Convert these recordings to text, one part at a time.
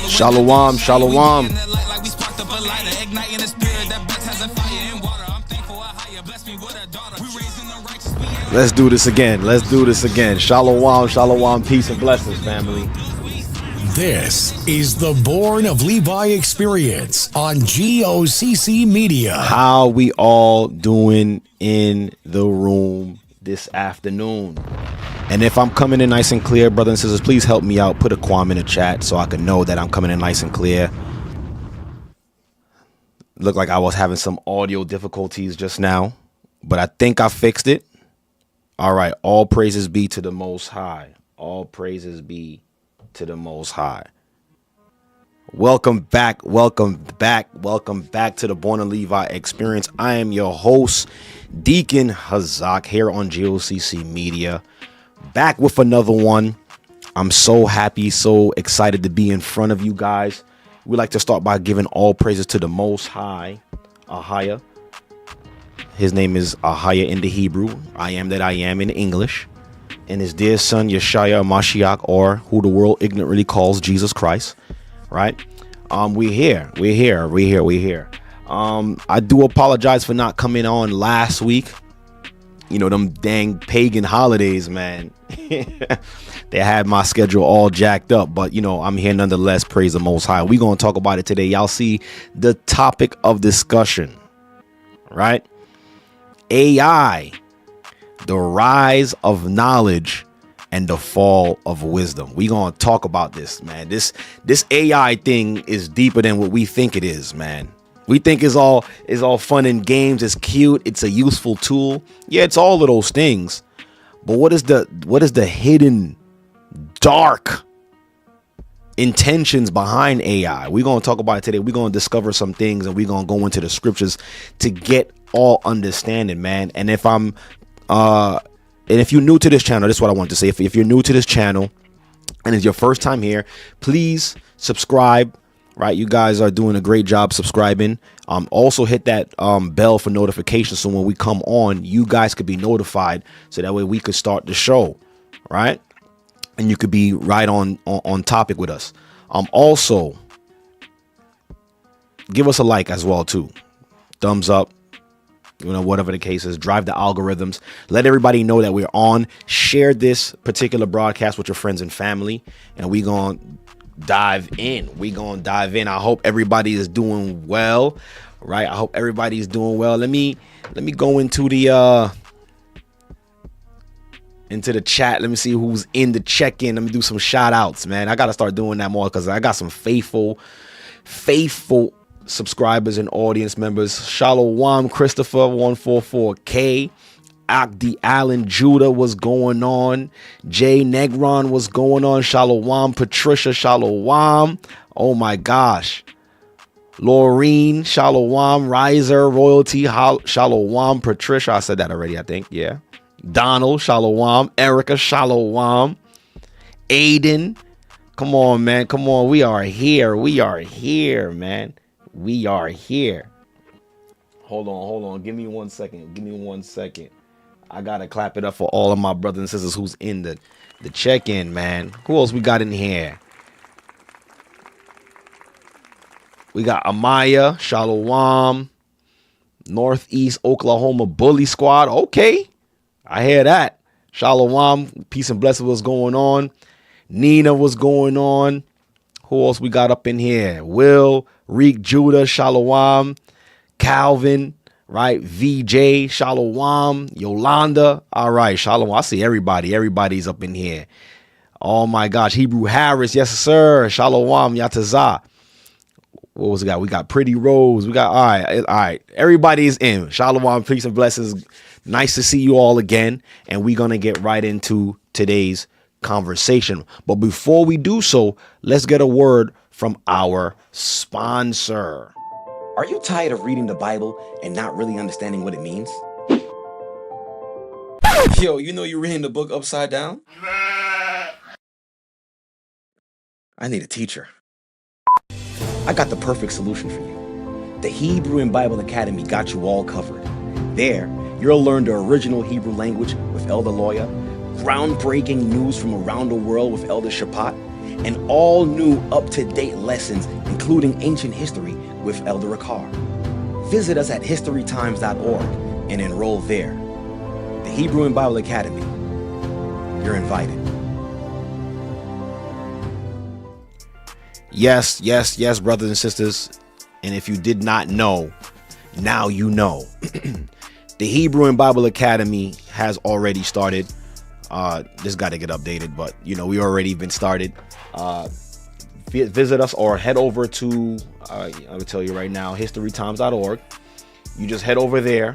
Shalom, shalom. Let's do this again. Let's do this again. Shalom, shalom, peace and blessings, family. This is the Born of Levi experience on GOCC Media. How we all doing in the room this afternoon? And if I'm coming in nice and clear, brothers and sisters, please help me out. Put a quam in the chat so I can know that I'm coming in nice and clear. Looked like I was having some audio difficulties just now, but I think I fixed it. All right. All praises be to the Most High. All praises be to the Most High. Welcome back. Welcome back. Welcome back to the Born of Levi experience. I am your host, Deacon Hazak, here on GOCC Media. Back with another one. I'm so happy, so excited to be in front of you guys. We like to start by giving all praises to the Most High, Ahaya. His name is Ahaya in the Hebrew. I am that I am in English. And his dear son, Yeshaya Mashiach, or who the world ignorantly calls Jesus Christ. Right? We're here. I do apologize for not coming on last week. You know, them dang pagan holidays, man. They had my schedule all jacked up. But, you know, I'm here nonetheless. Praise the Most High. We're going to talk about it today. Y'all see the topic of discussion, right? AI, the rise of knowledge and the fall of wisdom. We're going to talk about this, man. This AI thing is deeper than what we think it is, man. We think it's all fun and games. It's cute. It's a useful tool. Yeah, it's all of those things. But what is the hidden dark intentions behind AI? We're going to talk about it today. We're going to discover some things, and we're going to go into the scriptures to get all understanding, man. And if you're new to this channel, this is what I want to say. If you're new to this channel and it's your first time here, please subscribe. Right, you guys are doing a great job subscribing. Also hit that bell for notifications, so when we come on, you guys could be notified, so that way we could start the show, right? And you could be right on topic with us. Also, give us a like as well too, thumbs up. You know, whatever the case is, drive the algorithms. Let everybody know that we're on. Share this particular broadcast with your friends and family, and we gonna dive in. I hope everybody is doing well, right? I hope everybody's doing well. Let me go into the chat. Let me see who's in the check-in. Let me do some shout outs, man. I gotta start doing that more, because I got some faithful subscribers and audience members. Shalom Christopher 144K. Akdi Allen Judah was going on. Jay Negron was going on. Shalom Patricia. Shalom. Oh my gosh. Laureen. Shalom Riser Royalty. Shalom Patricia. I said that already, I think. Yeah. Donald. Shalom. Erica. Shalom. Aiden. Come on, man. Come on. We are here, man. We are here. Hold on. Give me 1 second. I gotta clap it up for all of my brothers and sisters who's in the check-in, man. Who else we got in here? We got Amaya, Shalom, Northeast Oklahoma Bully Squad. Okay, I hear that. Shalom, peace and blessings. What's going on? Nina, what's going on? Who else we got up in here? Will, Reek, Judah, Shalom, Calvin. Right, VJ, Shalom, Yolanda. All right, Shalom. I see everybody. Everybody's up in here. Oh my gosh, Hebrew Harris, yes sir. Shalom, Yatazah. What was we got? We got Pretty Rose. We got all right. Everybody's in. Shalom, peace and blessings. Nice to see you all again. And we're gonna get right into today's conversation. But before we do so, let's get a word from our sponsor. Are you tired of reading the Bible and not really understanding what it means? Yo, you know you're reading the book upside down? I need a teacher. I got the perfect solution for you. The Hebrew and Bible Academy got you all covered. There, you'll learn the original Hebrew language with Elder Lawyer, groundbreaking news from around the world with Elder Shapat, and all new up-to-date lessons, including ancient history with Elder Ricard. Visit us at historytimes.org and enroll there. The Hebrew and Bible Academy. You're invited. Yes, yes, yes, brothers and sisters. And if you did not know, now you know. The Hebrew and Bible Academy has already started. This got to get updated, but we already been started. Visit us or head over to, I will tell you right now, historytimes.org. You just head over there,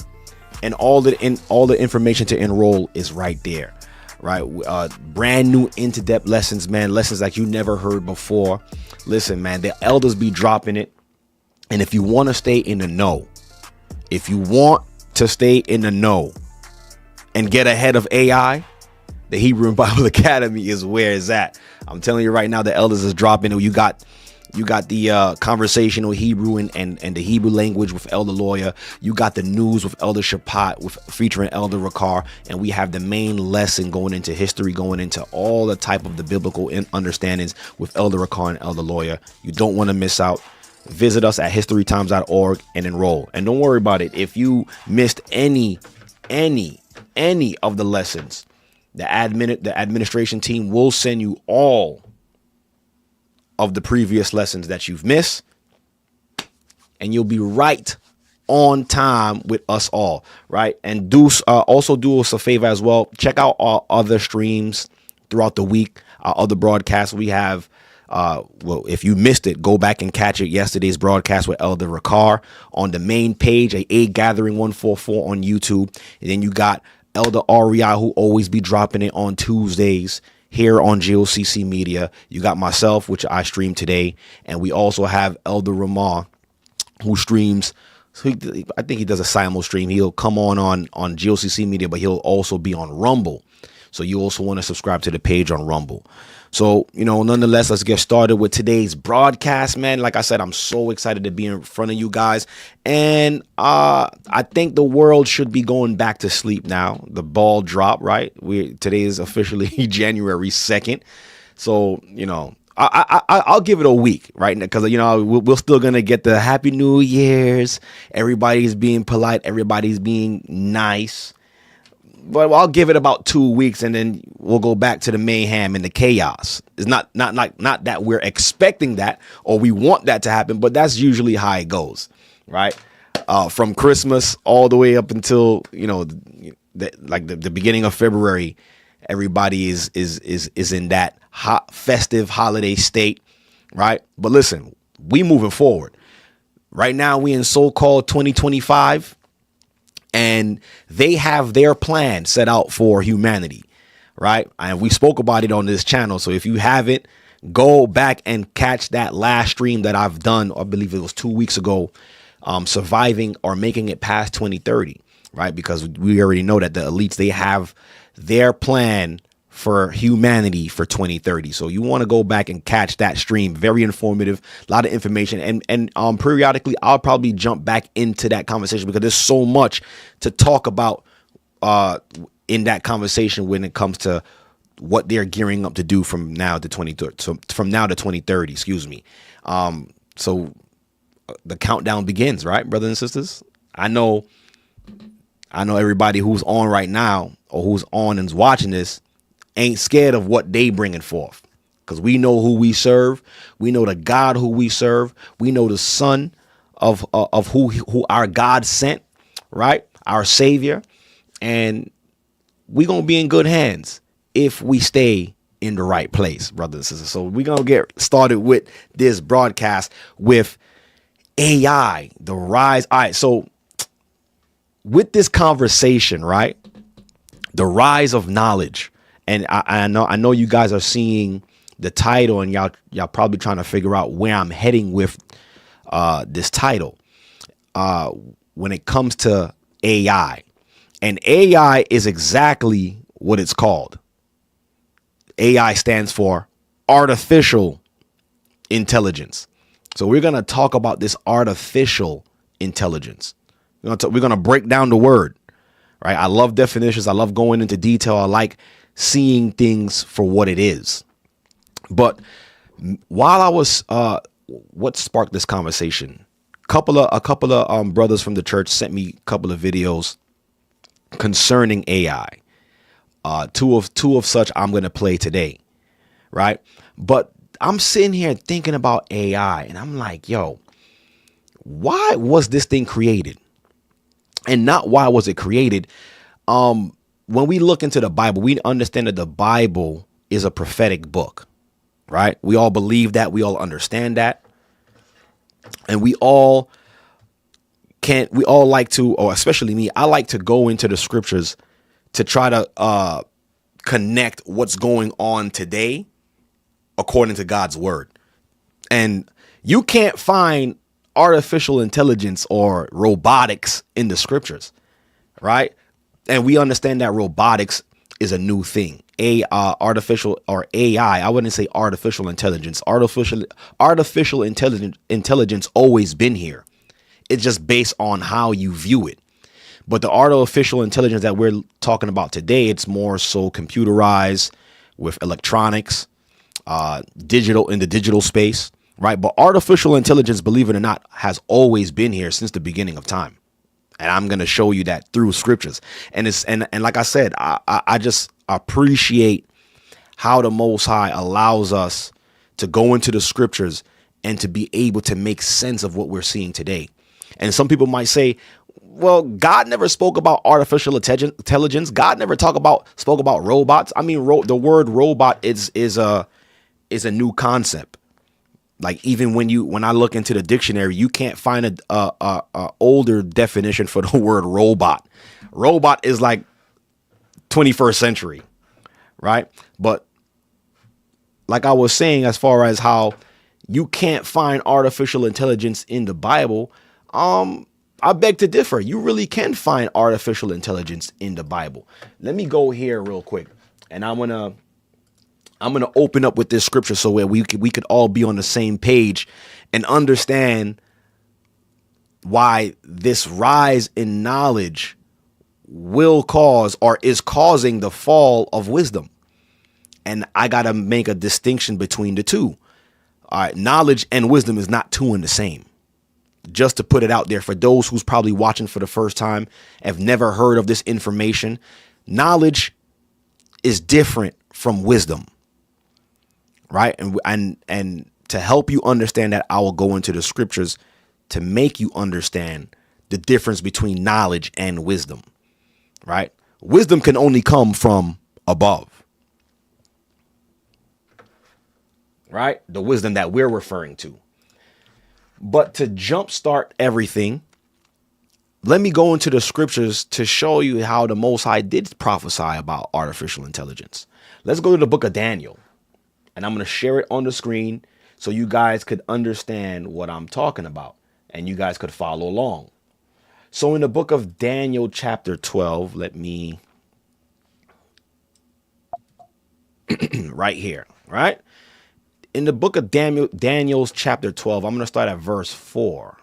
and all the information to enroll is right there. Right, brand new into-depth lessons, man. Lessons like you never heard before. Listen, man, the elders be dropping it. And if you want to stay in the know, and get ahead of AI, the Hebrew and Bible Academy is where it's at. I'm telling you right now, the elders is dropping it. You got the conversational Hebrew and the Hebrew language with Elder Lawyer. You got the news with Elder Shapat featuring Elder Ricard. And we have the main lesson going into history, going into all the type of the biblical understandings with Elder Ricard and Elder Lawyer. You don't want to miss out. Visit us at historytimes.org and enroll. And don't worry about it. If you missed any of the lessons, the administration team will send you all of the previous lessons that you've missed, and you'll be right on time with us all, right? And also do us a favor as well. Check out our other streams throughout the week, our other broadcasts we have. If you missed it, go back and catch it. Yesterday's broadcast with Elder Ricard on the main page, a Gathering 144 on YouTube. And then you got Elder REI, who always be dropping it on Tuesdays here on GOCC Media. You got myself, which I stream today. And we also have Elder Ramah, who streams. I think he does a simul stream. He'll come on GOCC Media, but he'll also be on Rumble. So you also want to subscribe to the page on Rumble. So, nonetheless, let's get started with today's broadcast, man. Like I said, I'm so excited to be in front of you guys. And I think the world should be going back to sleep now. The ball dropped, right? Today is officially January 2nd. So, I'll give it a week, right? Because, we're still going to get the Happy New Year's. Everybody's being polite. Everybody's being nice. But I'll give it about 2 weeks, and then we'll go back to the mayhem and the chaos. It's not that we're expecting that or we want that to happen, but that's usually how it goes, right? From Christmas all the way up until the beginning of February, everybody is in that hot festive holiday state, right? But listen, we moving forward. Right now, we in so-called 2025. And they have their plan set out for humanity, right? And we spoke about it on this channel. So if you haven't, go back and catch that last stream that I've done. I believe it was 2 weeks ago, surviving or making it past 2030, right? Because we already know that the elites, they have their plan for humanity for 2030. So you want to go back and catch that stream. Very informative, a lot of information. And periodically, I'll probably jump back into that conversation because there's so much to talk about in that conversation when it comes to what they're gearing up to do from now to 2030. So from now to 2030, excuse me. So the countdown begins, right, brothers and sisters? I know everybody who's on right now or who's on and's watching this ain't scared of what they bringing forth, because we know who we serve. We know the God who we serve. We know the Son of who our God sent, right? Our Savior. And we gonna be in good hands if we stay in the right place, brothers and sisters. So we're gonna get started with this broadcast with AI, the rise. All right, so with this conversation, right, the rise of knowledge. And I know you guys are seeing the title, and y'all probably trying to figure out where I'm heading with this title when it comes to AI. And AI is exactly what it's called. AI stands for artificial intelligence. So we're going to talk about this artificial intelligence. We're going to break down the word, right? I love definitions. I love going into detail. I like seeing things for what it is. But While I was, what sparked this conversation? A couple of brothers from the church sent me a couple of videos concerning AI. Two of such I'm going to play today, right? But I'm sitting here thinking about AI, and I'm like, yo, why was this thing created? And not why was it created? When we look into the Bible, we understand that the Bible is a prophetic book, right? We all believe that. We all understand that. And we all like to, or especially me, I like to go into the scriptures to try to connect what's going on today according to God's word. And you can't find artificial intelligence or robotics in the scriptures, right? And we understand that robotics is a new thing. Artificial or AI. I wouldn't say artificial intelligence. Artificial intelligence always been here. It's just based on how you view it. But the artificial intelligence that we're talking about today, it's more so computerized with electronics, digital in the digital space, right? But artificial intelligence, believe it or not, has always been here since the beginning of time. And I'm going to show you that through scriptures. And like I said, I just appreciate how the Most High allows us to go into the scriptures and to be able to make sense of what we're seeing today. And some people might say, well, God never spoke about artificial intelligence. God never spoke about robots. I mean, the word robot is a new concept. Like even when I look into the dictionary, you can't find a older definition for the word robot. Robot is like 21st century, right? But like I was saying, as far as how you can't find artificial intelligence in the Bible, I beg to differ. You really can find artificial intelligence in the Bible. Let me go here real quick, and I'm gonna open up with this scripture so where we could all be on the same page and understand why this rise in knowledge will cause or is causing the fall of wisdom. And I got to make a distinction between the two. All right, knowledge and wisdom is not two in the same. Just to put it out there for those who's probably watching for the first time, have never heard of this information, knowledge is different from wisdom. Right. And to help you understand that, I will go into the scriptures to make you understand the difference between knowledge and wisdom. Right. Wisdom can only come from above. Right. The wisdom that we're referring to. But to jumpstart everything, let me go into the scriptures to show you how the Most High did prophesy about artificial intelligence. Let's go to the book of Daniel. And I'm going to share it on the screen so you guys could understand what I'm talking about and you guys could follow along. So in the book of Daniel, chapter 12, let me right here, right? In the book of Daniel's chapter 12, I'm going to start at verse 4.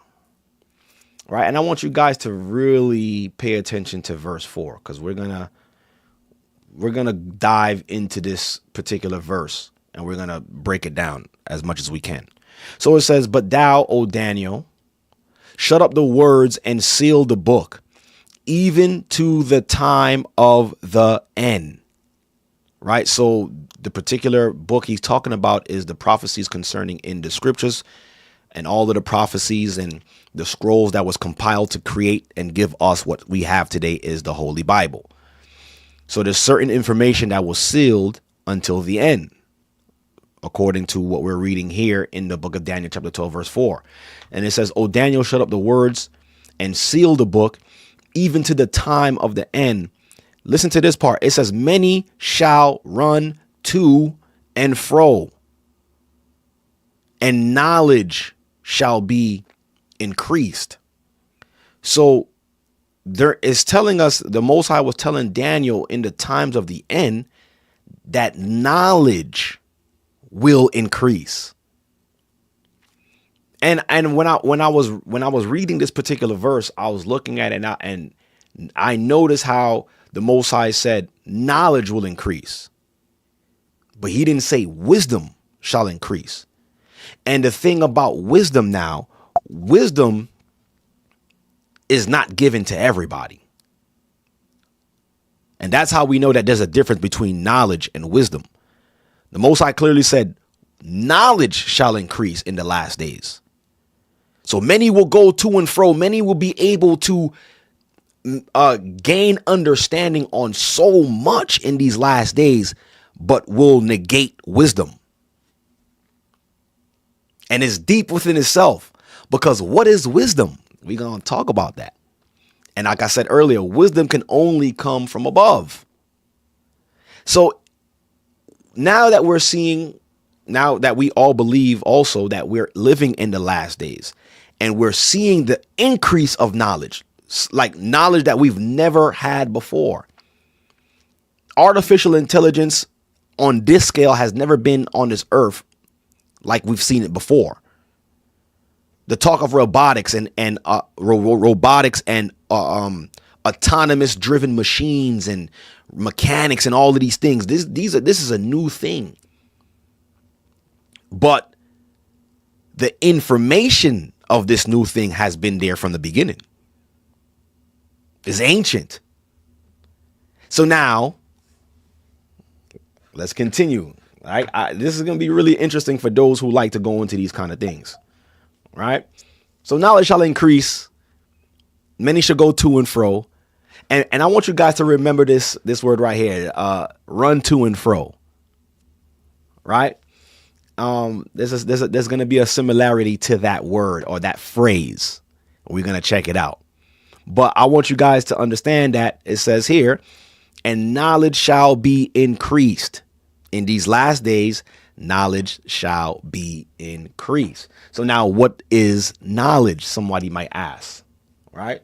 Right? And I want you guys to really pay attention to verse 4 because we're going to dive into this particular verse. And we're going to break it down as much as we can. So it says, but thou, O Daniel, shut up the words and seal the book, even to the time of the end. Right. So the particular book he's talking about is the prophecies concerning in the scriptures and all of the prophecies and the scrolls that was compiled to create and give us what we have today is the Holy Bible. So there's certain information that was sealed until the end, according to what we're reading here in the book of Daniel, chapter 12, verse 4. And it says, O Daniel, shut up the words and seal the book, even to the time of the end. Listen to this part. It says, many shall run to and fro, and knowledge shall be increased. So there is telling us, the Most High was telling Daniel in the times of the end that knowledge will increase. And when I was reading this particular verse, I was looking at it and I noticed how the Most High said knowledge will increase, but he didn't say wisdom shall increase. And the thing about wisdom now, wisdom is not given to everybody. And that's how we know that there's a difference between knowledge and wisdom. The Most High clearly said, knowledge shall increase in the last days. So many will go to and fro. Many will be able to gain understanding on so much in these last days, but will negate wisdom. And it's deep within itself, because what is wisdom? We're going to talk about that. And like I said earlier, wisdom can only come from above. So now that we all believe also that we're living in the last days, and we're seeing the increase of knowledge, like knowledge that we've never had before. Artificial intelligence on this scale has never been on this earth like we've seen it before. The talk of robotics and autonomous driven machines and mechanics and all of these things. This is a new thing. But the information of this new thing has been there from the beginning. It's ancient. So now, let's continue. Right? This is going to be really interesting for those who like to go into these kind of things. Right? So knowledge shall increase. Many shall go to and fro. And I want you guys to remember this word right here. Run to and fro. Right? There's going to be a similarity to that word or that phrase. We're going to check it out. But I want you guys to understand that it says here, and knowledge shall be increased. In these last days, knowledge shall be increased. So now what is knowledge? Somebody might ask, right?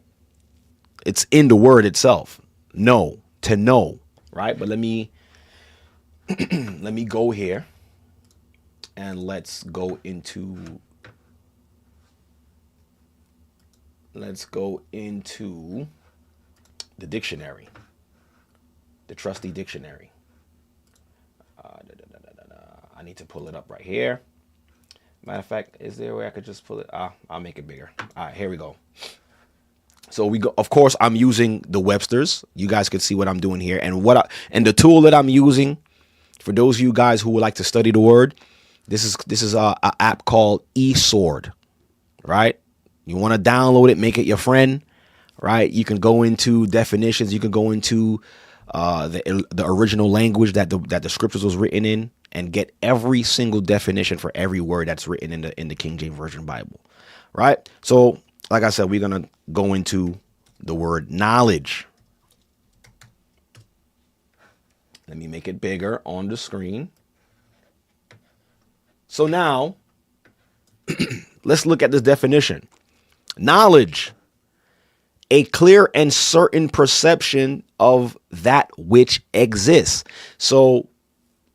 It's in the word itself. Know, to know, right? But let me go here and let's go into the dictionary, the trusty dictionary. I need to pull it up right here. Matter of fact, is there a way I could just pull it? I'll make it bigger. All right, here we go. So of course, I'm using the Webster's. You guys can see what I'm doing here. And the tool that I'm using, for those of you guys who would like to study the word, this is an app called eSword, right? You want to download it, make it your friend, right? You can go into definitions. You can go into the original language that the scriptures was written in, and get every single definition for every word that's written in the King James Version Bible, right? So, like I said, we're gonna go into the word knowledge. Let me make it bigger on the screen. So now, let's look at this definition. Knowledge, a clear and certain perception of that which exists. So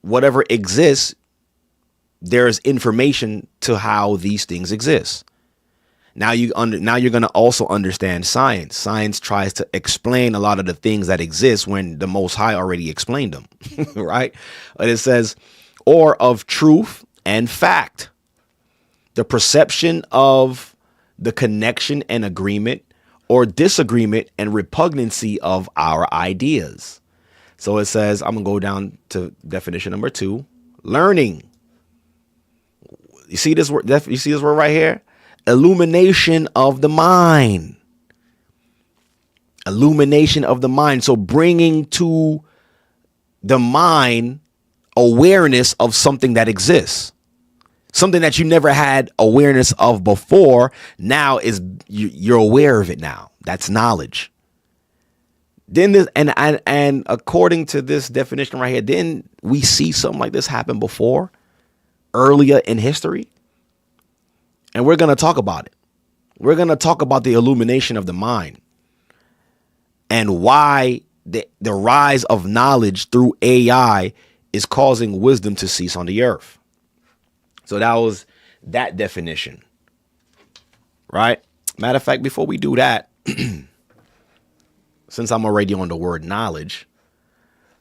whatever exists, there's information to how these things exist. Now you're going to also understand science. Science tries to explain a lot of the things that exist when the Most High already explained them, right? But it says, or of truth and fact, the perception of the connection and agreement or disagreement and repugnancy of our ideas. So it says, I'm going to go down to definition number 2, learning. You see this word? You see this word right here? Illumination of the mind. Illumination of the mind. So bringing to the mind awareness of something that exists. Something that you never had awareness of before. Now you're aware of it now. That's knowledge. Then this, and according to this definition right here, didn't we see something like this happen before, earlier in history? And we're going to talk about it. We're going to talk about the illumination of the mind and why the rise of knowledge through AI is causing wisdom to cease on the earth. So that was that definition, right? Matter of fact, before we do that, since I'm already on the word knowledge,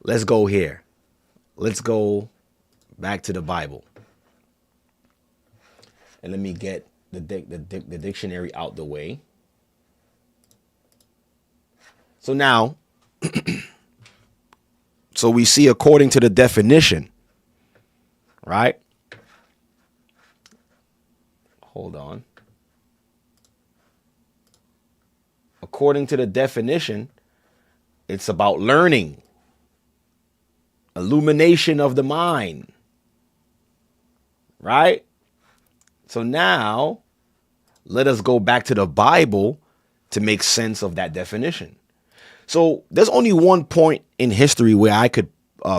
let's go here. Let's go back to the Bible. And let me get the dictionary out the way. So now, so we see according to the definition, right? Hold on. According to the definition, it's about learning, illumination of the mind, right? So now, let us go back to the Bible to make sense of that definition. So there's only one point in history where I could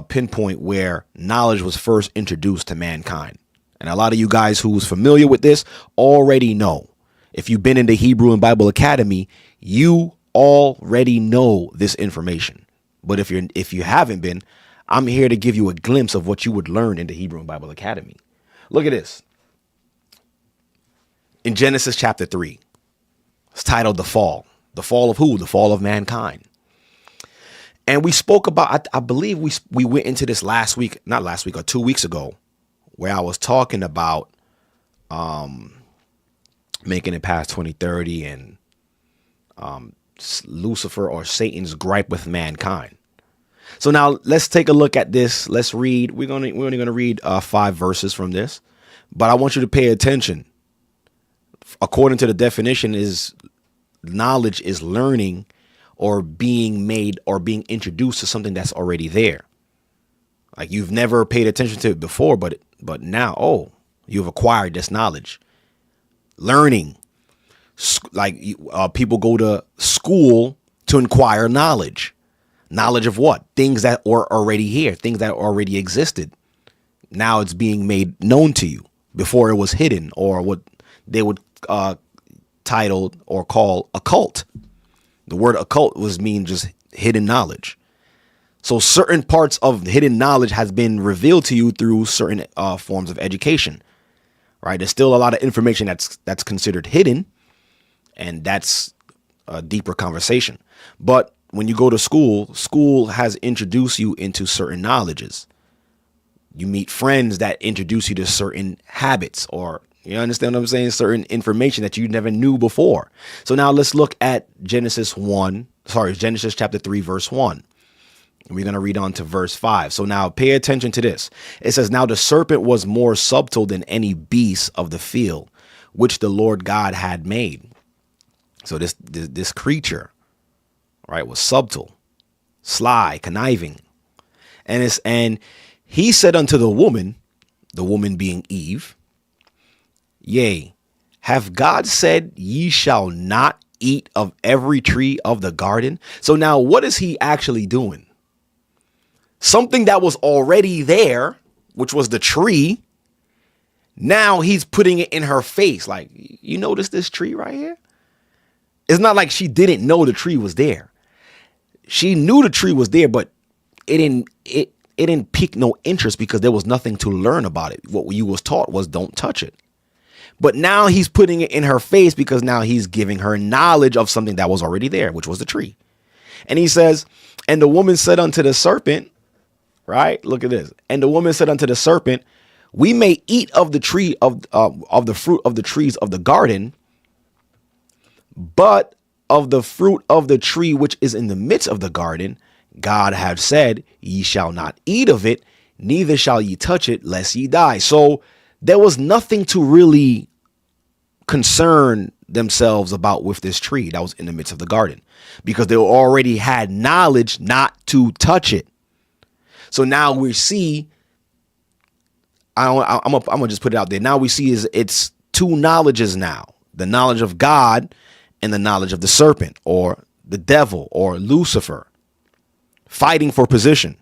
pinpoint where knowledge was first introduced to mankind. And a lot of you guys who's familiar with this already know. If you've been in the Hebrew and Bible Academy, you already know this information. But if you haven't been, I'm here to give you a glimpse of what you would learn in the Hebrew and Bible Academy. Look at this. In Genesis chapter 3, it's titled The Fall. The fall of who? The fall of mankind. And we spoke about, I believe we went into this not last week or 2 weeks ago, where I was talking about making it past 2030 and Lucifer or Satan's gripe with mankind. So now let's take a look at this. Let's read. We're only going to read 5 verses from this, but I want you to pay attention. According to the definition, is knowledge is learning or being made or being introduced to something that's already there. Like you've never paid attention to it before, but now, you've acquired this knowledge. Learning, like people go to school to acquire knowledge. Knowledge of what? Things that are already here, things that already existed. Now it's being made known to you. Before it was hidden, or what they would title or call occult. The word occult mean just hidden knowledge. So certain parts of hidden knowledge has been revealed to you through certain forms of education, right? There's still a lot of information that's considered hidden, and that's a deeper conversation. But when you go to school has introduced you into certain knowledges. You meet friends that introduce you to certain habits, or you understand what I'm saying? Certain information that you never knew before. So now let's look at Genesis chapter 3, verse 1. And we're going to read on to verse 5. So now pay attention to this. It says, now the serpent was more subtle than any beast of the field, which the Lord God had made. So this creature, right, was subtle, sly, conniving. And he said unto the woman being Eve, yea, have God said ye shall not eat of every tree of the garden? So now what is he actually doing? Something that was already there, which was the tree. Now he's putting it in her face. Like, you notice this tree right here? It's not like she didn't know the tree was there. She knew the tree was there, but it didn't pique no interest because there was nothing to learn about it. What you was taught was don't touch it. But now he's putting it in her face because now he's giving her knowledge of something that was already there, which was the tree. And he says, and the woman said unto the serpent, right? Look at this. And the woman said unto the serpent, we may eat of the tree of the fruit of the trees of the garden, but of the fruit of the tree which is in the midst of the garden, God hath said, ye shall not eat of it, neither shall ye touch it, lest ye die. So there was nothing to really concern themselves about with this tree that was in the midst of the garden, because they already had knowledge not to touch it. So now we see, I'm gonna just put it out there. Now we see it's two knowledges now: the knowledge of God and the knowledge of the serpent, or the devil, or Lucifer, fighting for position.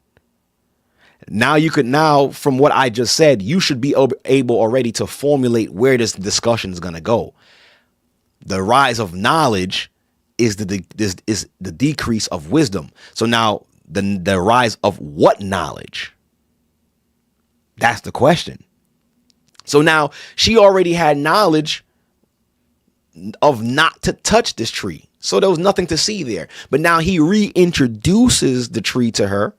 Now, from what I just said, you should be able already to formulate where this discussion is going to go. The rise of knowledge is the decrease of wisdom. So now the rise of what knowledge? That's the question. So now she already had knowledge of not to touch this tree. So there was nothing to see there. But now he reintroduces the tree to her.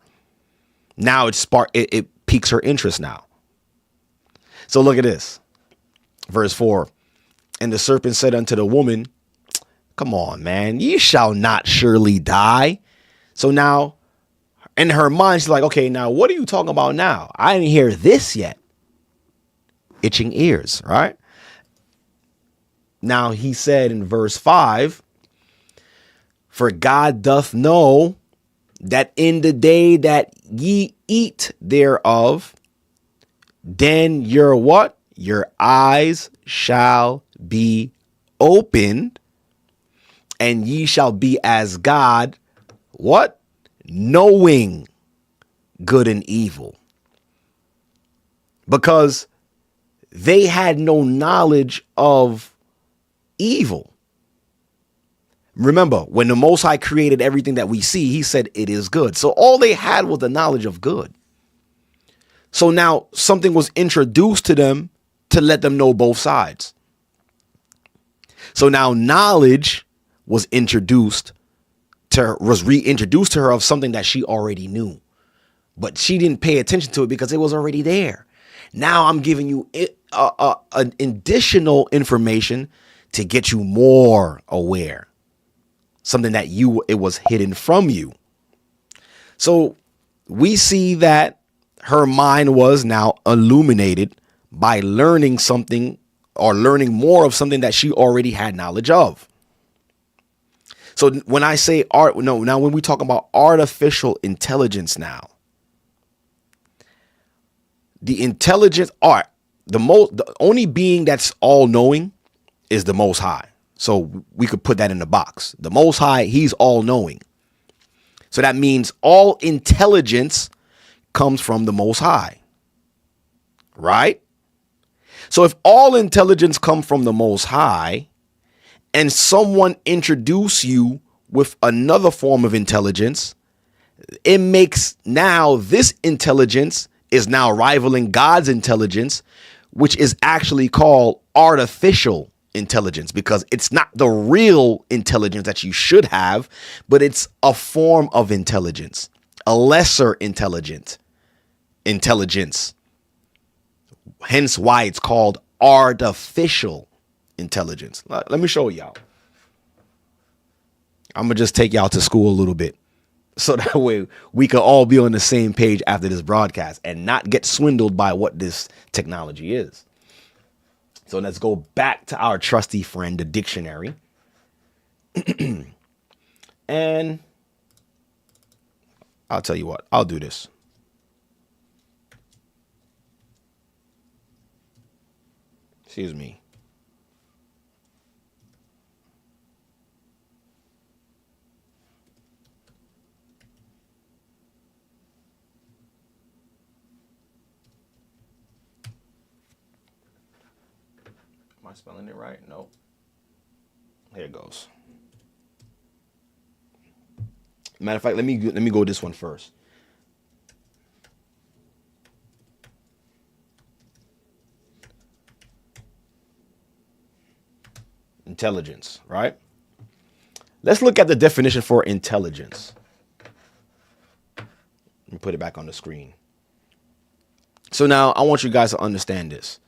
Now it piques her interest now. So look at this. Verse 4. And the serpent said unto the woman, come on, man, ye shall not surely die. So now in her mind, she's like, okay, now what are you talking about now? I didn't hear this yet. Itching ears, right? Now he said in verse 5, for God doth know that in the day that ye eat thereof, then your what? Your eyes shall be opened, and ye shall be as God, what? Knowing good and evil. Because they had no knowledge of evil. Remember, when the Most High created everything that we see, he said it is good. So all they had was the knowledge of good. So now something was introduced to them to let them know both sides. So now knowledge was reintroduced to her of something that she already knew, but she didn't pay attention to it because it was already there. Now I'm giving you an additional information to get you more aware, something that it was hidden from you. So we see that her mind was now illuminated by learning something or learning more of something that she already had knowledge of. So when I say now when we talk about artificial intelligence now, the intelligence the only being that's all knowing is the Most High. So we could put that in the box. The Most High, he's all knowing. So that means all intelligence comes from the Most High. Right? So if all intelligence comes from the Most High and someone introduce you with another form of intelligence, it makes now this intelligence is now rivaling God's intelligence, which is actually called artificial intelligence, because it's not the real intelligence that you should have, but it's a form of intelligence, a lesser intelligence. Hence why it's called artificial intelligence. Let me show y'all. I'm going to just take y'all to school a little bit so that way we can all be on the same page after this broadcast and not get swindled by what this technology is. So let's go back to our trusty friend, the dictionary. And I'll tell you what, I'll do this. Excuse me. Am I spelling it right? Nope. Here it goes. Matter of fact, let me go this one first. Intelligence, right? Let's look at the definition for intelligence. Let me put it back on the screen. So now I want you guys to understand this.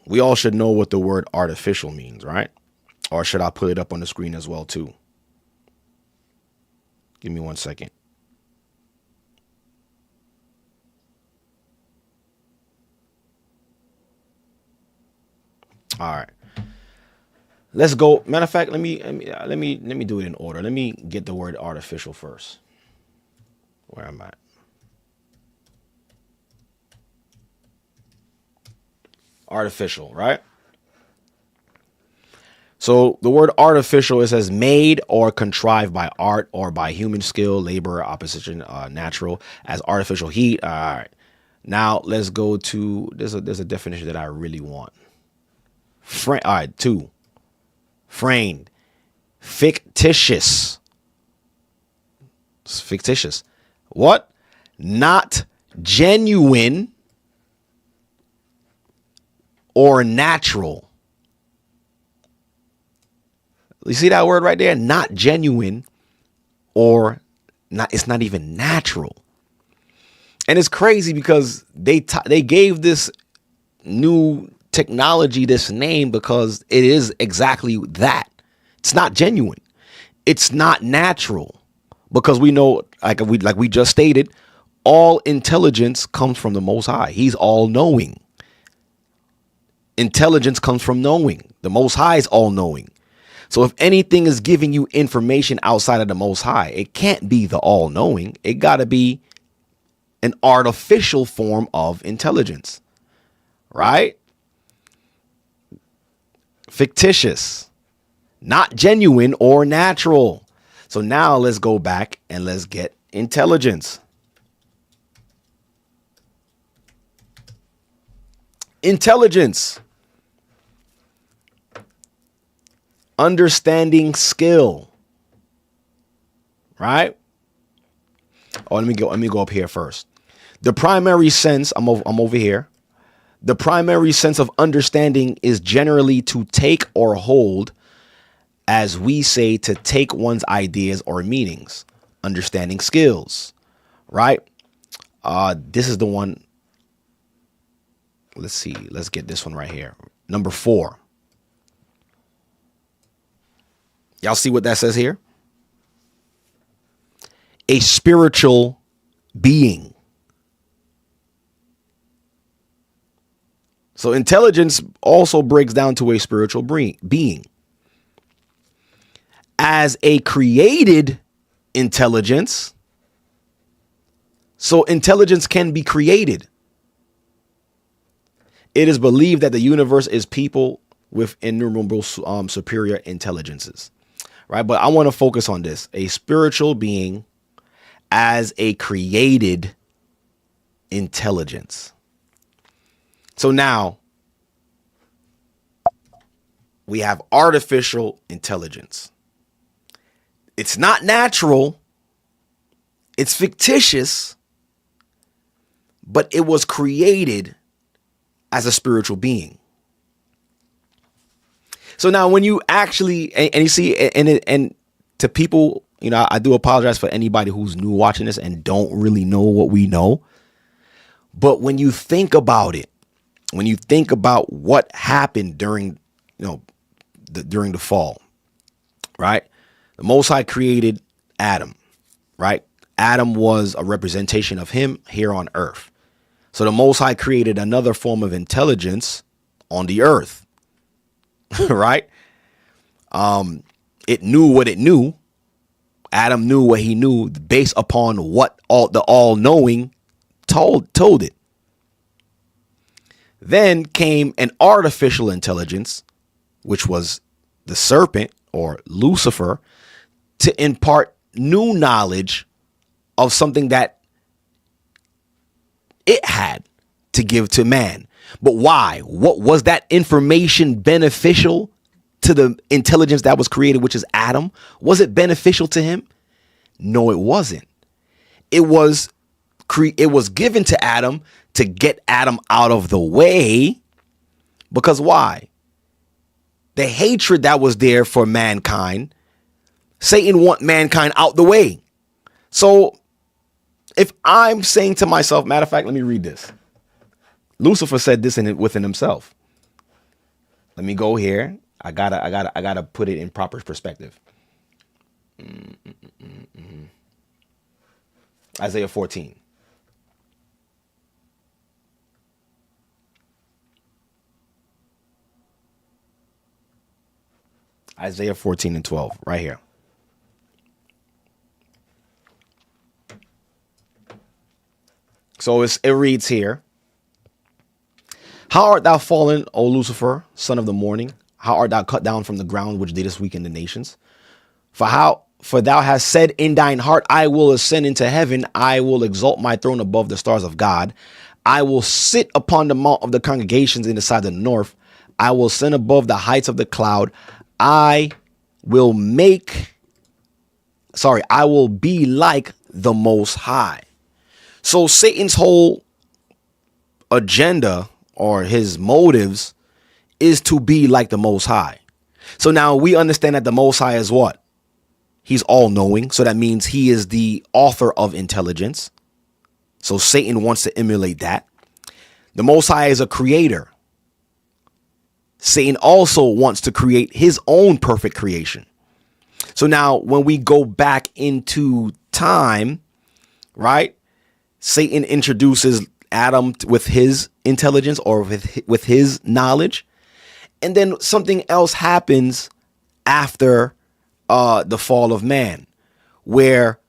We all should know what the word artificial means, right? Or should I put it up on the screen as well too? Give me 1 second. All right. Let's go. Matter of fact, let me do it in order. Let me get the word artificial first. Where am I? Artificial, right? So the word artificial, it says made or contrived by art or by human skill, labor, opposition, natural, as artificial heat. All right. Now let's go to, there's a definition that I really want. All right, 2. Framed. Fictitious. It's fictitious. What? Not genuine or natural. You see that word right there? Not genuine or not. It's not even natural. And it's crazy because they gave this new technology this name because it is exactly that. It's not genuine. It's not natural, because we know, like we just stated, all intelligence comes from the Most High. He's all knowing. Intelligence comes from knowing. The Most High is all knowing. So if anything is giving you information outside of the Most High, it can't be the all knowing. It got to be an artificial form of intelligence, right? Fictitious, not genuine or natural. So now let's go back and let's get intelligence. Intelligence. Understanding skill. Right? Oh, let me go up here first. The primary sense, I'm over here. The primary sense of understanding is generally to take or hold, as we say, to take one's ideas or meanings. Understanding skills, right? This is the one. Let's see. Let's get this one right here. Number 4. Y'all see what that says here? A spiritual being. So intelligence also breaks down to a spiritual being. As a created intelligence, so intelligence can be created. It is believed that the universe is people with innumerable superior intelligences, right? But I want to focus on this. A spiritual being as a created intelligence. So now we have artificial intelligence. It's not natural. It's fictitious, but it was created as a spiritual being. So now when you actually, and you see, and to people, you know, I do apologize for anybody who's new watching this and don't really know what we know. But when you think about it, when you think about what happened during, during the fall, right? The Most High created Adam, right? Adam was a representation of him here on earth. So the Most High created another form of intelligence on the earth, right? It knew what it knew. Adam knew what he knew based upon what the all-knowing told it. Then came an artificial intelligence, which was the serpent or Lucifer, to impart new knowledge of something that it had to give to man. But why? What was that information beneficial to the intelligence that was created, which is Adam? Was it beneficial to him? No, it wasn't. It was given to Adam to get Adam out of the way. Because why? The hatred that was there for mankind, Satan want mankind out the way. So if I'm saying to myself, matter of fact, let me read this. Lucifer said this within himself. Let me go here. I gotta put it in proper perspective. Isaiah 14. Isaiah 14 and 12, right here. So it reads here. How art thou fallen, O Lucifer, son of the morning? How art thou cut down from the ground, which didst weaken the nations? For thou hast said in thine heart, I will ascend into heaven. I will exalt my throne above the stars of God. I will sit upon the mount of the congregations in the side of the north. I will ascend above the heights of the cloud. I will be like the Most High. So Satan's whole agenda or his motives is to be like the Most High. So now we understand that the Most High is what? He's all knowing. So that means he is the author of intelligence. So Satan wants to emulate that. The Most High is a creator. Satan also wants to create his own perfect creation. So now when we go back into time, right? Satan introduces Adam with his intelligence or with his knowledge. And then something else happens after the fall of man, where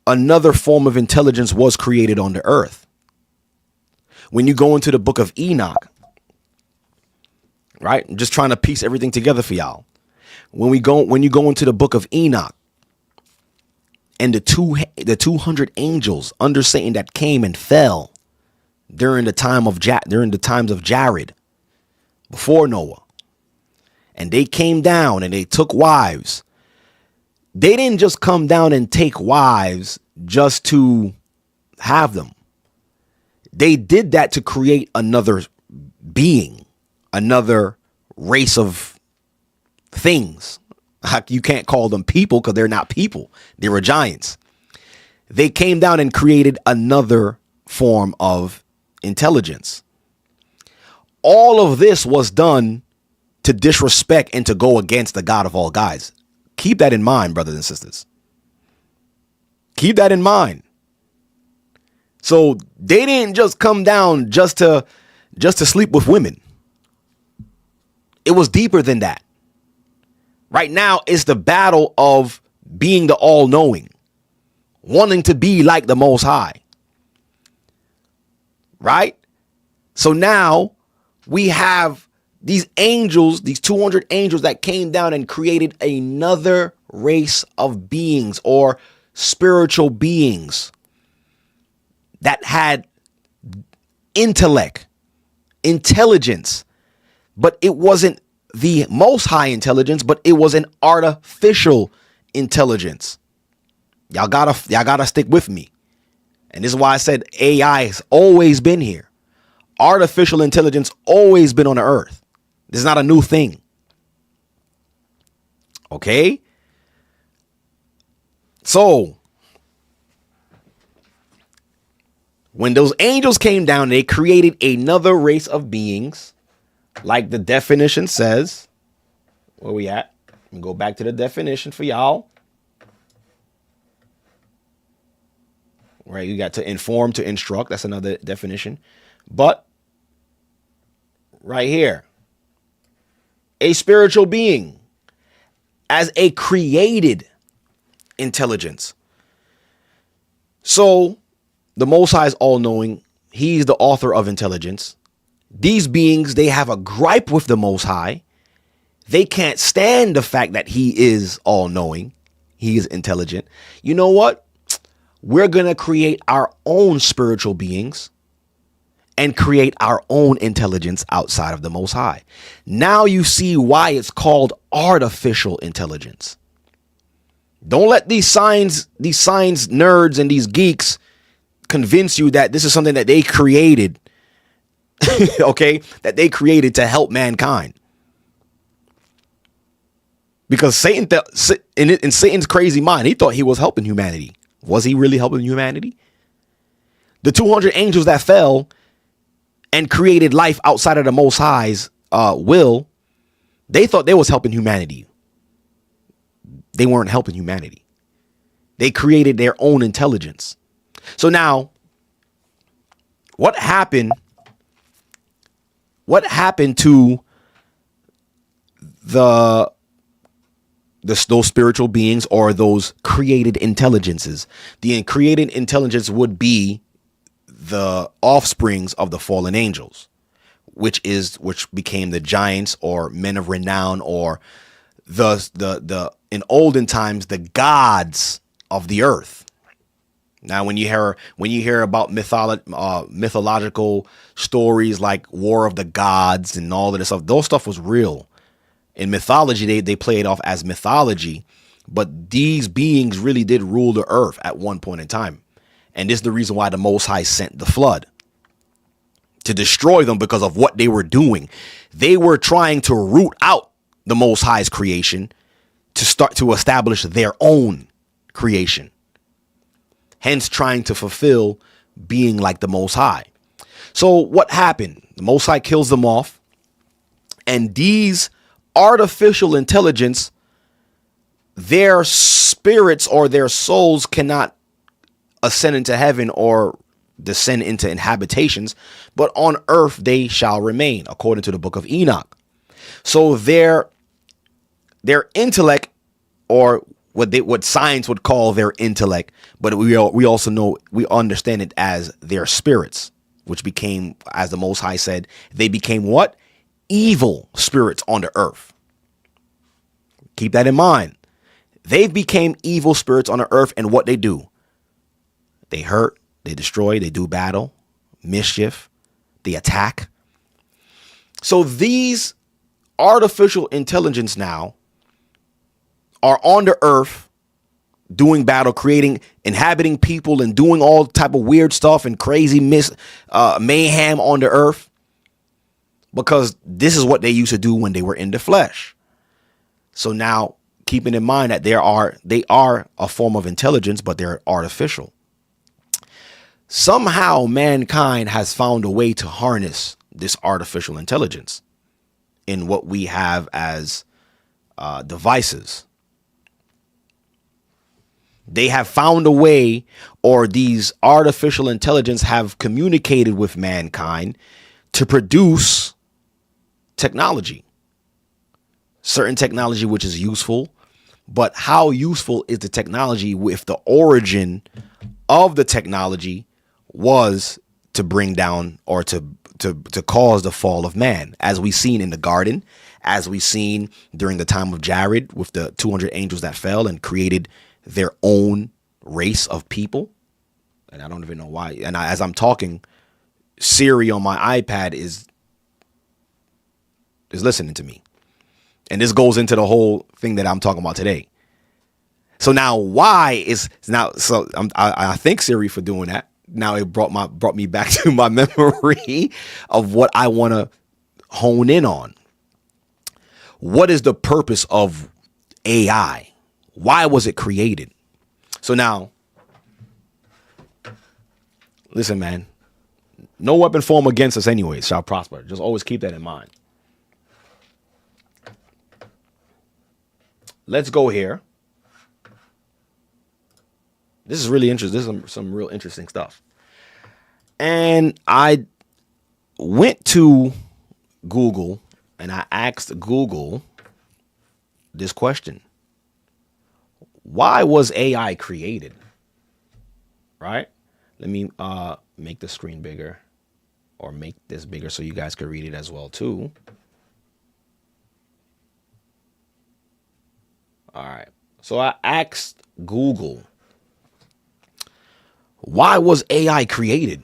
another form of intelligence was created on the earth. When you go into the book of Enoch, right? I'm just trying to piece everything together for y'all. When you go into the book of Enoch, and the 200 angels under Satan that came and fell during the times of Jared, before Noah, and they came down and they took wives. They didn't just come down and take wives just to have them. They did that to create another being, another race of things. You can't call them people because they're not people. They were giants. They came down and created another form of intelligence. All of this was done to disrespect and to go against the God of all gods. Keep that in mind, brothers and sisters. Keep that in mind. So they didn't just come down just to sleep with women. It was deeper than that. Right now, it's the battle of being the all-knowing, wanting to be like the Most High. Right? So now we have these angels, these 200 angels that came down and created another race of beings or spiritual beings that had intellect, intelligence, but it wasn't the Most High intelligence, but it was an artificial intelligence. Y'all gotta stick with me. And this is why I said AI has always been here. Artificial intelligence always been on the earth. This is not a new thing. Okay? So, when those angels came down, they created another race of beings, like the definition says. Where we at? Go back to the definition for y'all. Right, you got to inform, to instruct. That's another definition. But right here, a spiritual being as a created intelligence. So the Most High is all-knowing. He's the author of intelligence. These beings, they have a gripe with the Most High. They can't stand the fact that he is all-knowing. He is intelligent. You know what? We're going to create our own spiritual beings and create our own intelligence outside of the Most High. Now you see why it's called artificial intelligence. Don't let these science nerds and these geeks convince you that this is something that they created, okay, that they created to help mankind. Because Satan, in Satan's crazy mind, he thought he was helping humanity. Was he really helping humanity? The 200 angels that fell and created life outside of the Most High's will, they thought they was helping humanity. They weren't helping humanity. They created their own intelligence. So now, what happened to those spiritual beings or those created intelligences? The created intelligence would be the offsprings of the fallen angels, which became the giants or men of renown, or the in olden times the gods of the earth. Now, when you hear about mythological stories like War of the Gods and all of this stuff, those stuff was real. In mythology, they play it off as mythology, but these beings really did rule the earth at one point in time. And this is the reason why the Most High sent the flood, to destroy them because of what they were doing. They were trying to root out the Most High's creation to start to establish their own creation. Hence trying to fulfill being like the Most High. So what happened? The Most High kills them off. And these artificial intelligence, their spirits or their souls cannot ascend into heaven or descend into inhabitations, but on earth they shall remain, according to the book of Enoch. So their intellect, or what science would call their intellect, but we also know, we understand it as their spirits, which became, as the Most High said, they became what? Evil spirits on the earth. Keep that in mind. They became evil spirits on the earth, and what they do? They hurt, they destroy, they do battle, mischief, they attack. So these artificial intelligence now are on the earth doing battle, inhabiting people and doing all type of weird stuff and crazy mayhem on the earth, because this is what they used to do when they were in the flesh. So now, keeping in mind that they are a form of intelligence, but they're artificial. Somehow mankind has found a way to harness this artificial intelligence in what we have as devices. They have found a way, or these artificial intelligence have communicated with mankind to produce technology. Certain technology which is useful, but how useful is the technology if the origin of the technology was to bring down, or to cause the fall of man, as we seen in the garden, as we seen during the time of Jared with the 200 angels that fell and created their own race of people. And I don't even know why. And as I'm talking, Siri on my iPad is listening to me. And this goes into the whole thing that I'm talking about today. So now I thank Siri for doing that. Now it brought me back to my memory of what I want to hone in on. What is the purpose of AI? Why was it created? So now, listen, man, no weapon formed against us anyways shall prosper. Just always keep that in mind. Let's go here. This is really interesting. This is some real interesting stuff. And I went to Google and I asked Google this question. Why was AI created? Right? Let me make the screen bigger, or make this bigger so you guys can read it as well too. All right. So I asked Google, why was AI created?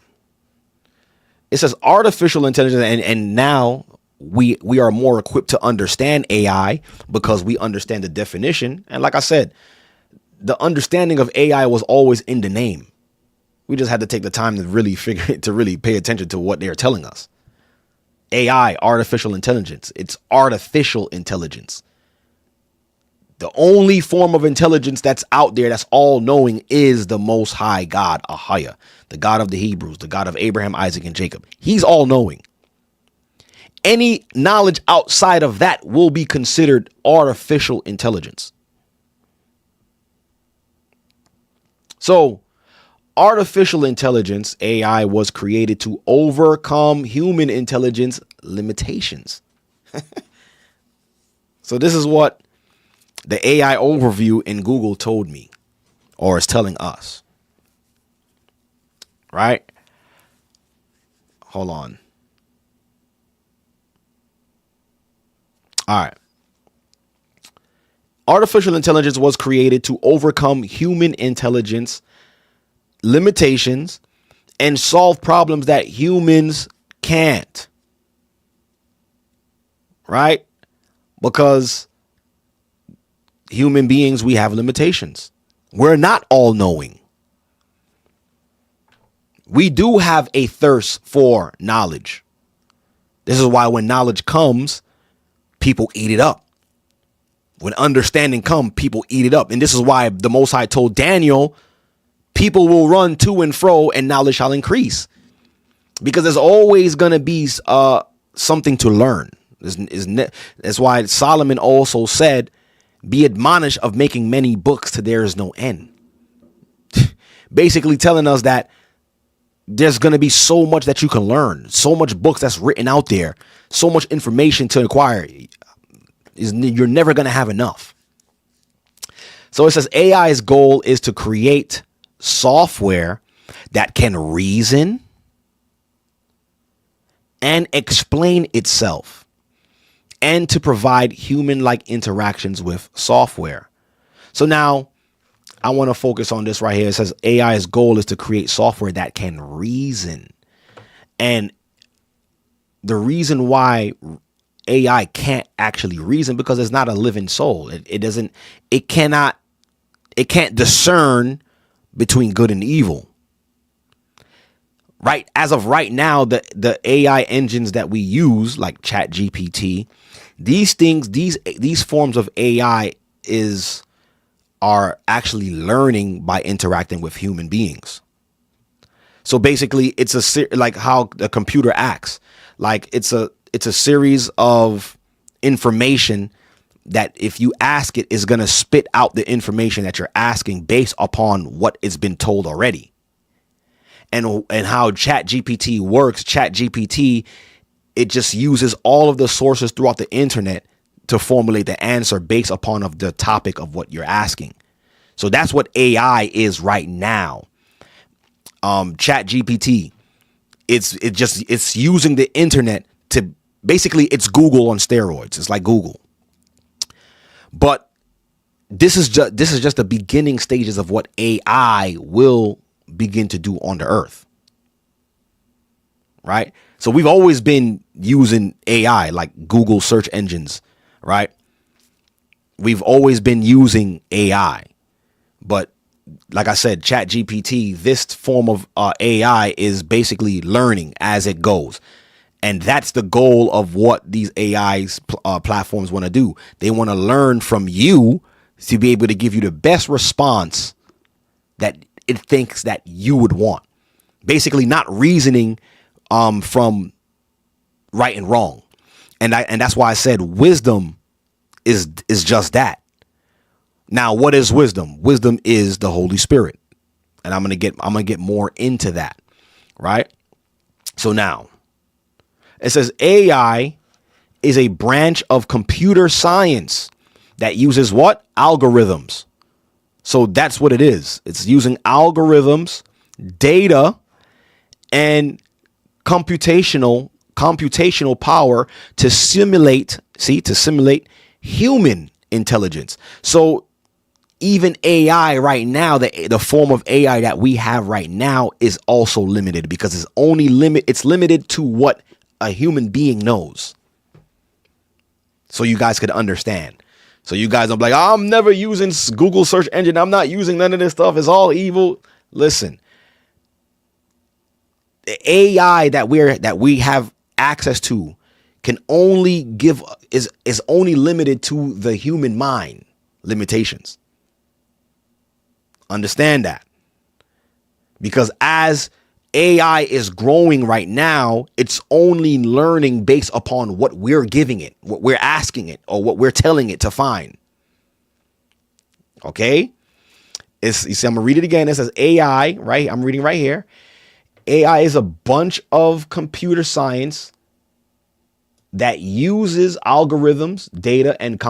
It says artificial intelligence, and now we are more equipped to understand AI because we understand the definition. And like I said, the understanding of AI was always in the name. We just had to take the time to really pay attention to what they're telling us. AI, artificial intelligence. It's artificial intelligence. The only form of intelligence that's out there that's all-knowing is the Most High God, Ahaya, the God of the Hebrews, the God of Abraham, Isaac, and Jacob. He's all-knowing. Any knowledge outside of that will be considered artificial intelligence. So, artificial intelligence, AI, was created to overcome human intelligence limitations. So this is what the AI overview in Google told me, or is telling us. Right? Hold on. All right. Artificial intelligence was created to overcome human intelligence limitations and solve problems that humans can't. Right? Because human beings, we have limitations. We're not all knowing. We do have a thirst for knowledge. This is why when knowledge comes, people eat it up. When understanding comes, people eat it up. And this is why the Most High told Daniel, people will run to and fro and knowledge shall increase. Because there's always going to be something to learn. That's why Solomon also said, be admonished of making many books till there is no end. Basically telling us that there's going to be so much that you can learn, so much books that's written out there, so much information to acquire. You're never going to have enough. So it says AI's goal is to create software that can reason and explain itself, and to provide human-like interactions with software. So now I want to focus on this right here. It says AI's goal is to create software that can reason. And the reason why AI can't actually reason, because it's not a living soul. It can't discern between good and evil. Right, as of right now, the AI engines that we use, like ChatGPT, these forms of AI are actually learning by interacting with human beings. So basically, it's like how the computer acts. Like it's a series of information that if you ask it, is going to spit out the information that you're asking based upon what it's been told already. And how ChatGPT works, ChatGPT, it just uses all of the sources throughout the internet to formulate the answer based upon of the topic of what you're asking. So that's what AI is right now. ChatGPT, it's using the internet to basically, it's Google on steroids. It's like Google. But this is just the beginning stages of what AI will begin to do on the earth. Right? So we've always been using AI, like Google search engines, right? We've always been using AI. But like I said, ChatGPT, this form of AI is basically learning as it goes. And that's the goal of what these AI's platforms want to do. They want to learn from you to be able to give you the best response that it thinks that you would want. Basically not reasoning from right and wrong. And that's why I said wisdom is just that. Now, what is wisdom? Wisdom is the Holy Spirit. And I'm going to get more into that, right? So now it says AI is a branch of computer science that uses what? Algorithms. So that's what it is. It's using algorithms, data, and computational power to simulate human intelligence. So even AI right now, the form of AI that we have right now is also limited, because it's limited to what a human being knows. So you guys could understand. So you guys are like, I'm never using Google search engine. I'm not using none of this stuff. It's all evil. Listen, the AI that we have access to can only is only limited to the human mind limitations. Understand that. Because as AI is growing right now, it's only learning based upon what we're giving it, what we're asking it, or what we're telling it to find. Okay? You see, I'm going to read it again. It says AI, right? I'm reading right here. AI is a bunch of computer science that uses algorithms, data, and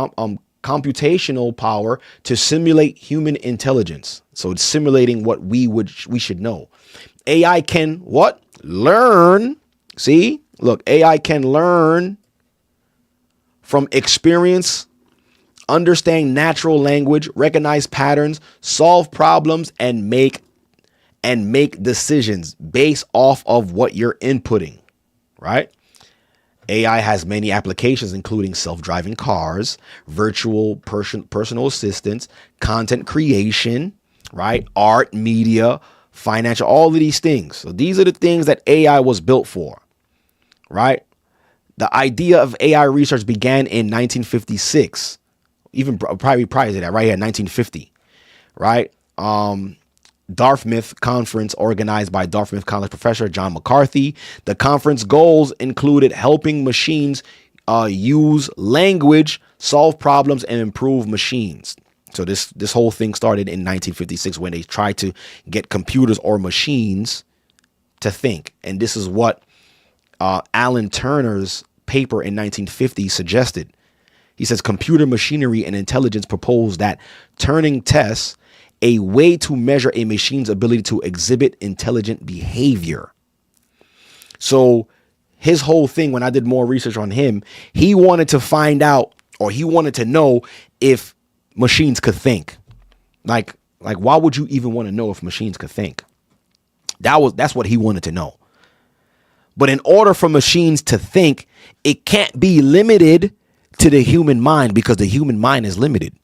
computational power to simulate human intelligence. So it's simulating what we should know. AI can what? Learn. See? Look, AI can learn from experience, understand natural language, recognize patterns, solve problems, and make decisions based off of what you're inputting, right? AI has many applications, including self-driving cars, virtual personal assistants, content creation, right? Art, media, financial, all of these things. So these are the things that AI was built for, right? The idea of AI research began in 1956, even probably prior to that, right here, 1950, right? Dartmouth conference organized by Dartmouth College professor John McCarthy. The conference goals included helping machines use language, solve problems, and improve machines. So this whole thing started in 1956 when they tried to get computers or machines to think. And this is what Alan Turner's paper in 1950 suggested. He says computer machinery and intelligence proposed that Turing tests a way to measure a machine's ability to exhibit intelligent behavior. So his whole thing, when I did more research on him, he wanted to find out, or he wanted to know if machines could think. Like why would you even want to know if machines could think? That's what he wanted to know. But in order for machines to think, it can't be limited to the human mind, because the human mind is limited.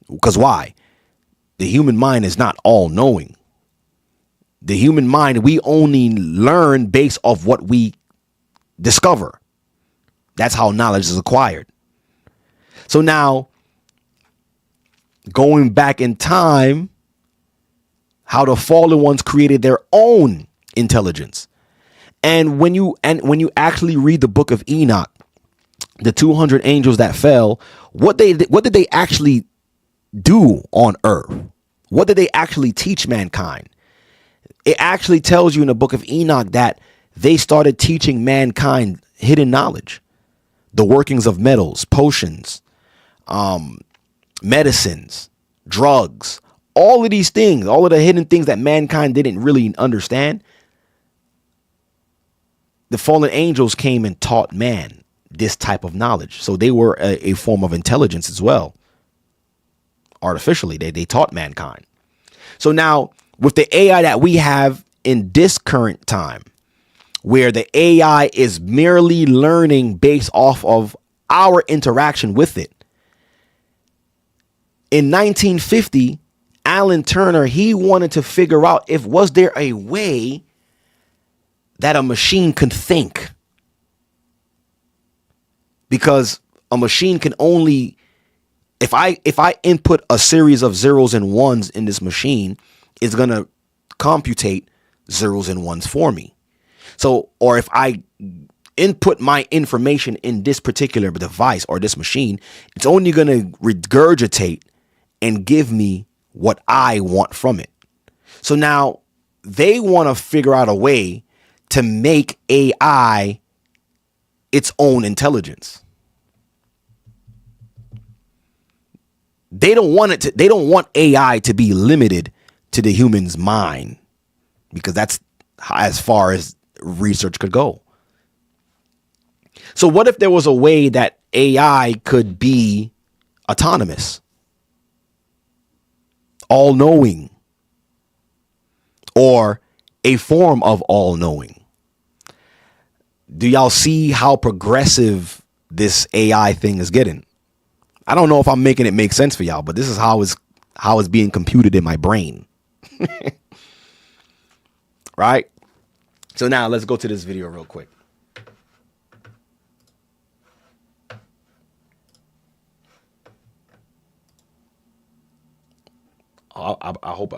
Because why? The human mind is not all knowing. The human mind, we only learn based off what we discover. That's how knowledge is acquired. So now, going back in time, how the fallen ones created their own intelligence. And when you actually read the book of Enoch, the 200 angels that fell, what did they actually do on earth? What did they actually teach mankind? It actually tells you in the book of Enoch that they started teaching mankind hidden knowledge, the workings of metals, potions, medicines, drugs, all of these things, all of the hidden things that mankind didn't really understand. The fallen angels came and taught man this type of knowledge. So they were a form of intelligence as well. Artificially, they taught mankind. So now with the AI that we have in this current time, where the AI is merely learning based off of our interaction with it. In 1950, Alan Turner, he wanted to figure out if was there a way that a machine could think. Because a machine can only, if I input a series of zeros and ones in this machine, it's going to computate zeros and ones for me. So, or if I input my information in this particular device or this machine, it's only going to regurgitate and give me what I want from it. So now they want to figure out a way to make AI its own intelligence. They don't want AI to be limited to the human's mind, because that's as far as research could go. So what if there was a way that AI could be autonomous, all-knowing, or a form of all-knowing? Do y'all see how progressive this AI thing is getting? I don't know if I'm making it make sense for y'all, but this is how it's being computed in my brain. Right? So now let's go to this video real quick. I hope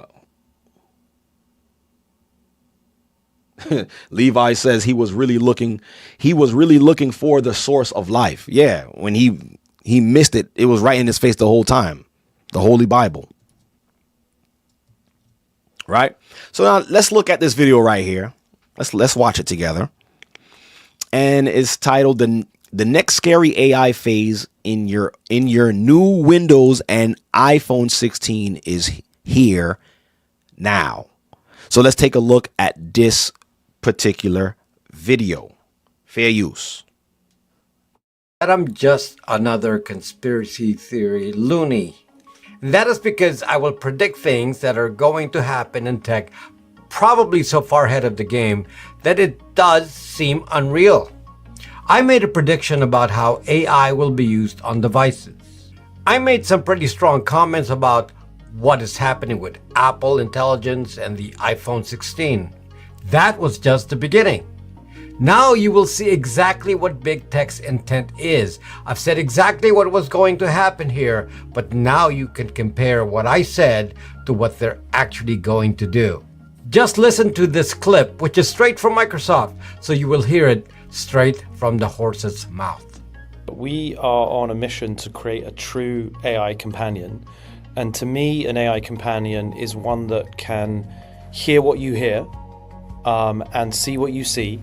Levi says he was really looking for the source of life. Yeah, when he missed it, it was right in his face the whole time. The Holy Bible. Right? So now let's look at this video right here. Let's watch it together. And it's titled the next scary AI phase in your new Windows and iPhone 16 is here now. So let's take a look at this particular video. Fair use. That I'm just another conspiracy theory loony. That is because I will predict things that are going to happen in tech probably so far ahead of the game that it does seem unreal. I made a prediction about how AI will be used on devices. I made some pretty strong comments about what is happening with Apple Intelligence and the iPhone 16. That was just the beginning. Now you will see exactly what big tech's intent is. I've said exactly what was going to happen here, but now you can compare what I said to what they're actually going to do. Just listen to this clip, which is straight from Microsoft, so you will hear it straight from the horse's mouth. But we are on a mission to create a true AI companion. And to me, an AI companion is one that can hear what you hear, and see what you see,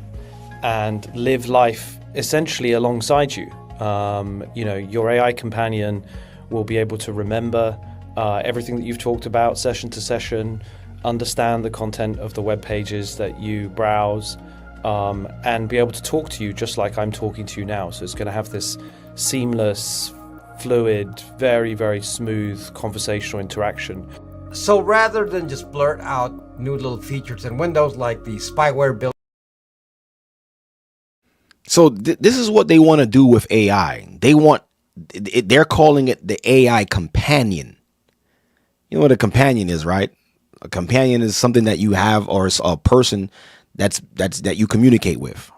and live life essentially alongside you. Your AI companion will be able to remember everything that you've talked about session to session, understand the content of the web pages that you browse, and be able to talk to you just like I'm talking to you now. So it's going to have this seamless, fluid, very, very smooth conversational interaction. So rather than just blurt out new little features in Windows like the spyware build. So this is what they want to do with AI. They're calling it the AI companion. You know what a companion is, right? A companion is something that you have, or a person that you communicate with.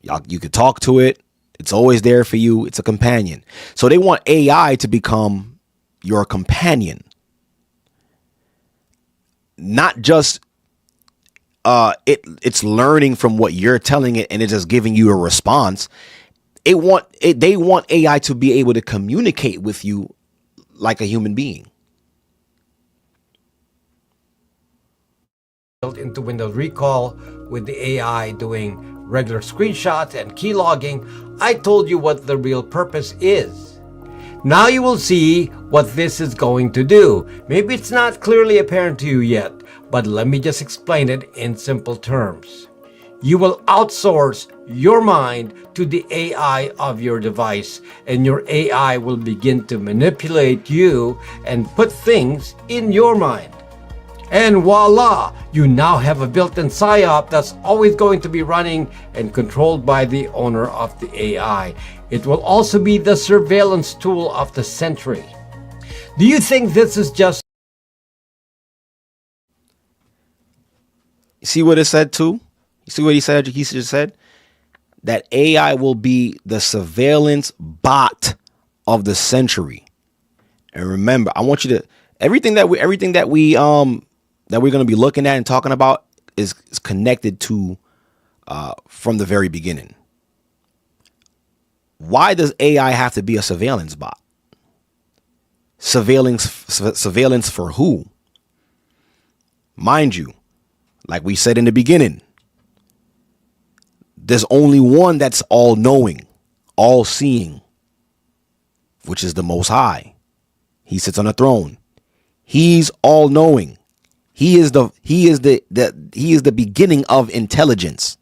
You could talk to it. It's always there for you. It's a companion. So they want AI to become your companion. Not just it's learning from what you're telling it and it's just giving you a response. They want AI to be able to communicate with you like a human being. Built into Windows Recall with the AI doing regular screenshots and keylogging. I told you what the real purpose is. Now you will see what this is going to do. Maybe it's not clearly apparent to you yet, but let me just explain it in simple terms. You will outsource your mind to the AI of your device, and your AI will begin to manipulate you and put things in your mind. And voila, you now have a built-in PSYOP that's always going to be running and controlled by the owner of the AI. It will also be the surveillance tool of the century. Do you think this is just... You see what it said too? You see what he said? He just said that AI will be the surveillance bot of the century. And remember, I want you to everything that we're going to be looking at and talking about is connected to from the very beginning. Why does AI have to be a surveillance bot? Surveillance for who? Mind you, like we said in the beginning, there's only one that's all knowing, all seeing, which is the Most High. He sits on a throne. He's all knowing. He is the beginning of intelligence.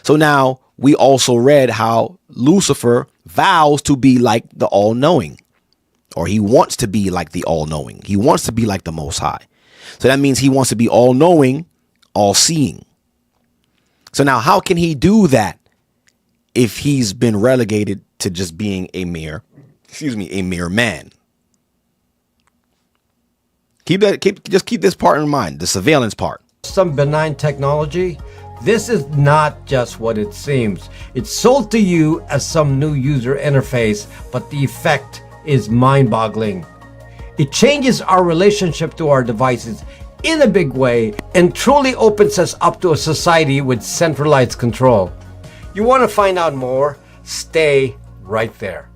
So now we also read how Lucifer vows to be like the all-knowing, or he wants to be like the all-knowing. He wants to be like the Most High. So that means he wants to be all-knowing, all-seeing. So now how can he do that if he's been relegated to just being a mere man? Just keep this part in mind, the surveillance part. Some benign technology? This is not just what it seems. It's sold to you as some new user interface, but the effect is mind-boggling. It changes our relationship to our devices in a big way and truly opens us up to a society with centralized control. You want to find out more? Stay right there.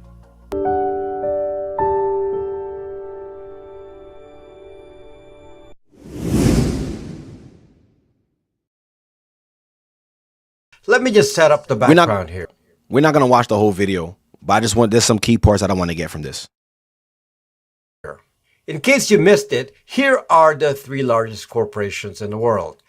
Let me just set up the background here. We're not going to watch the whole video, but there's some key parts that I want to get from this. In case you missed it, here are the 3 largest corporations in the world.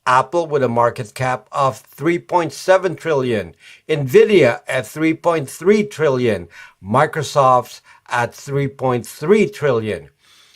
Apple with a market cap of $3.7 trillion, Nvidia at $3.3 trillion, Microsoft's at $3.3 trillion.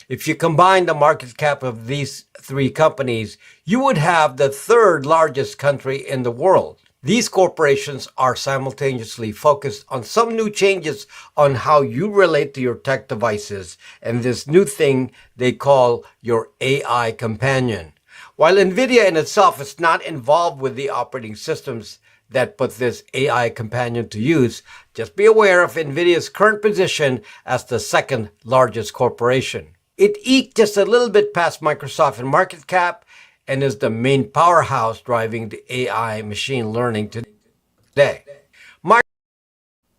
If you combine the market cap of these 3 companies, you would have the 3rd largest country in the world. These corporations are simultaneously focused on some new changes on how you relate to your tech devices and this new thing they call your AI companion. While Nvidia in itself is not involved with the operating systems that put this AI companion to use, just be aware of Nvidia's current position as the 2nd largest corporation. It eked just a little bit past Microsoft in market cap and is the main powerhouse driving the AI machine learning today.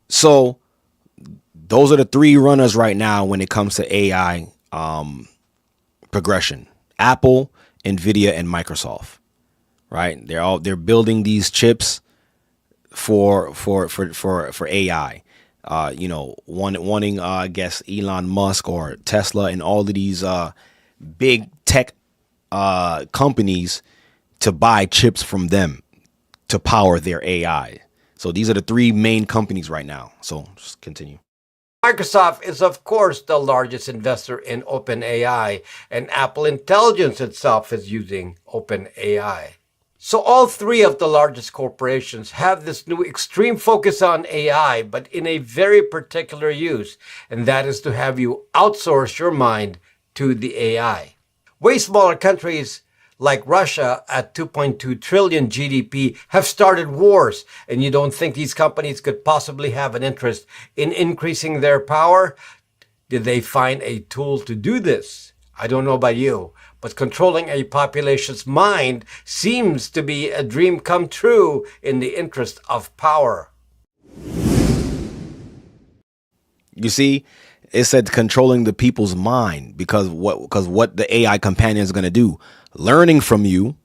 So those are the three runners right now when it comes to AI progression: Apple, Nvidia, and Microsoft. Right? They're building these chips for AI. Wanting I guess Elon Musk or Tesla and all of these big tech companies to buy chips from them to power their AI. So these are the three main companies right now. So just continue. Microsoft is, of course, the largest investor in OpenAI, and Apple Intelligence itself is using OpenAI. So all three of the largest corporations have this new extreme focus on AI, but in a very particular use, and that is to have you outsource your mind to the AI. Way smaller countries like Russia at 2.2 trillion GDP have started wars, and you don't think these companies could possibly have an interest in increasing their power? Did they find a tool to do this? I don't know about you, but controlling a population's mind seems to be a dream come true in the interest of power. You see, it said controlling the people's mind because what the AI companion is going to do, learning from you,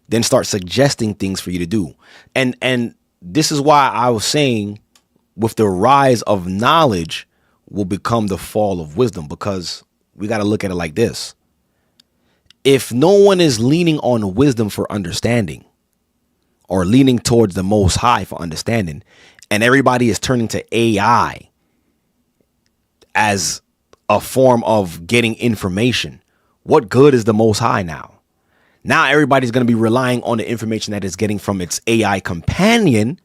then start suggesting things for you to do. And this is why I was saying with the rise of knowledge will become the fall of wisdom, because we got to look at it like this. If no one is leaning on wisdom for understanding or leaning towards the Most High for understanding, and everybody is turning to AI as a form of getting information, what good is the Most High now? Now everybody's going to be relying on the information that it's getting from its AI companion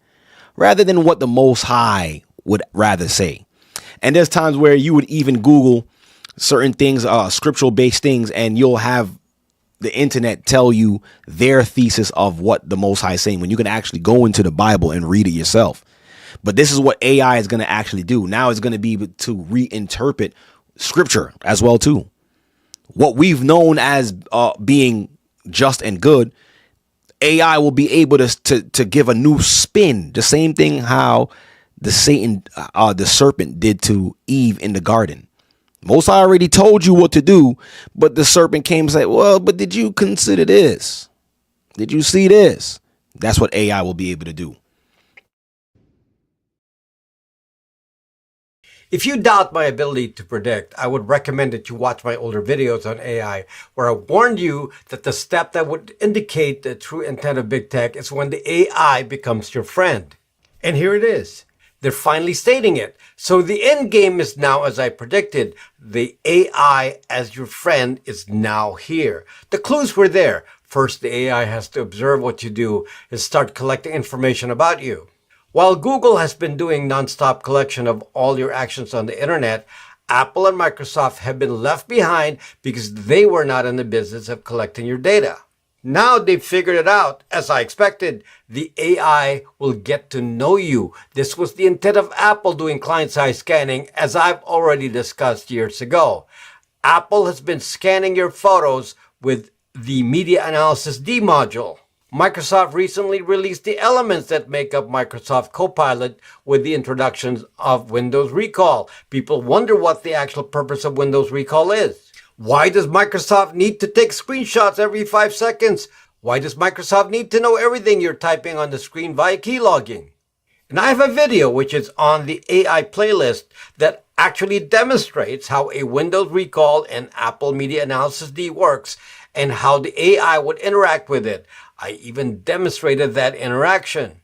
rather than what the Most High would rather say. And there's times where you would even Google certain things, scriptural based things, and you'll have the internet tell you their thesis of what the Most High is saying when you can actually go into the Bible and read it yourself. But this is what AI is going to actually do. Now it's going to be able to reinterpret scripture as well, too. What we've known as being just and good, AI will be able to give a new spin. The same thing how the serpent did to Eve in the garden. Most High already told you what to do, but the serpent came and said, well, but did you consider this? Did you see this? That's what AI will be able to do. If you doubt my ability to predict, I would recommend that you watch my older videos on AI, where I warned you that the step that would indicate the true intent of big tech is when the AI becomes your friend. And here it is. They're finally stating it. So the end game is now, as I predicted, the AI as your friend is now here. The clues were there. First, the AI has to observe what you do and start collecting information about you. While Google has been doing nonstop collection of all your actions on the internet, Apple and Microsoft have been left behind because they were not in the business of collecting your data. Now they've figured it out. As I expected, the AI will get to know you. This was the intent of Apple doing client-side scanning, as I've already discussed years ago. Apple has been scanning your photos with the Media Analysis D module. Microsoft recently released the elements that make up Microsoft Copilot with the introduction of Windows Recall. People wonder what the actual purpose of Windows Recall is. Why does Microsoft need to take screenshots every 5 seconds? Why does Microsoft need to know everything you're typing on the screen via keylogging? And I have a video which is on the AI playlist that actually demonstrates how a Windows Recall and Apple Media Analysis D works and how the AI would interact with it. I even demonstrated that interaction.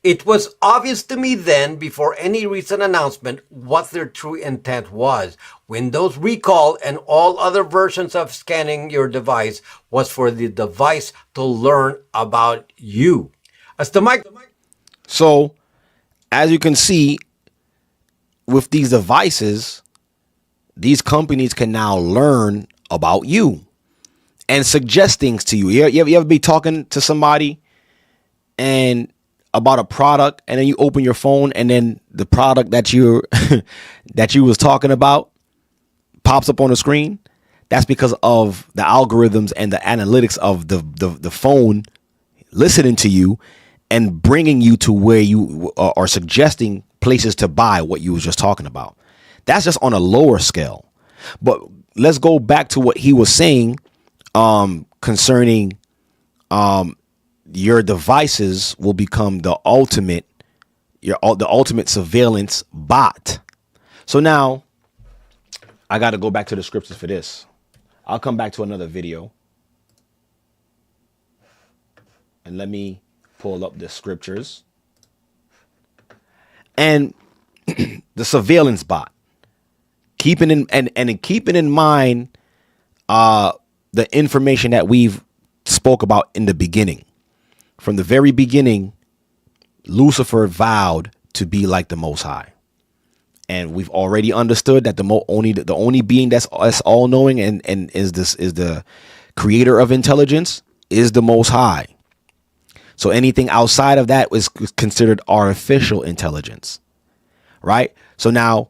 It was obvious to me then, before any recent announcement, what their true intent was. Windows Recall and all other versions of scanning your device was for the device to learn about you. So, as you can see, with these devices, these companies can now learn about you and suggest things to you. You ever be talking to somebody and about a product, and then you open your phone, and then the product that you that you was talking about pops up on the screen? That's because of the algorithms and the analytics of the phone listening to you and bringing you to where you are suggesting places to buy what you was just talking about. That's just on a lower scale. But let's go back to what he was saying concerning your devices will become the ultimate surveillance bot. So now I got to go back to the scriptures for this. I'll come back to another video. And let me pull up the scriptures. And the surveillance bot. Keeping in mind the information that we've spoke about in the beginning. From the very beginning, Lucifer vowed to be like the Most High. And we've already understood that the only being that's all knowing and is the creator of intelligence is the Most High. So anything outside of that was considered artificial intelligence, right? So now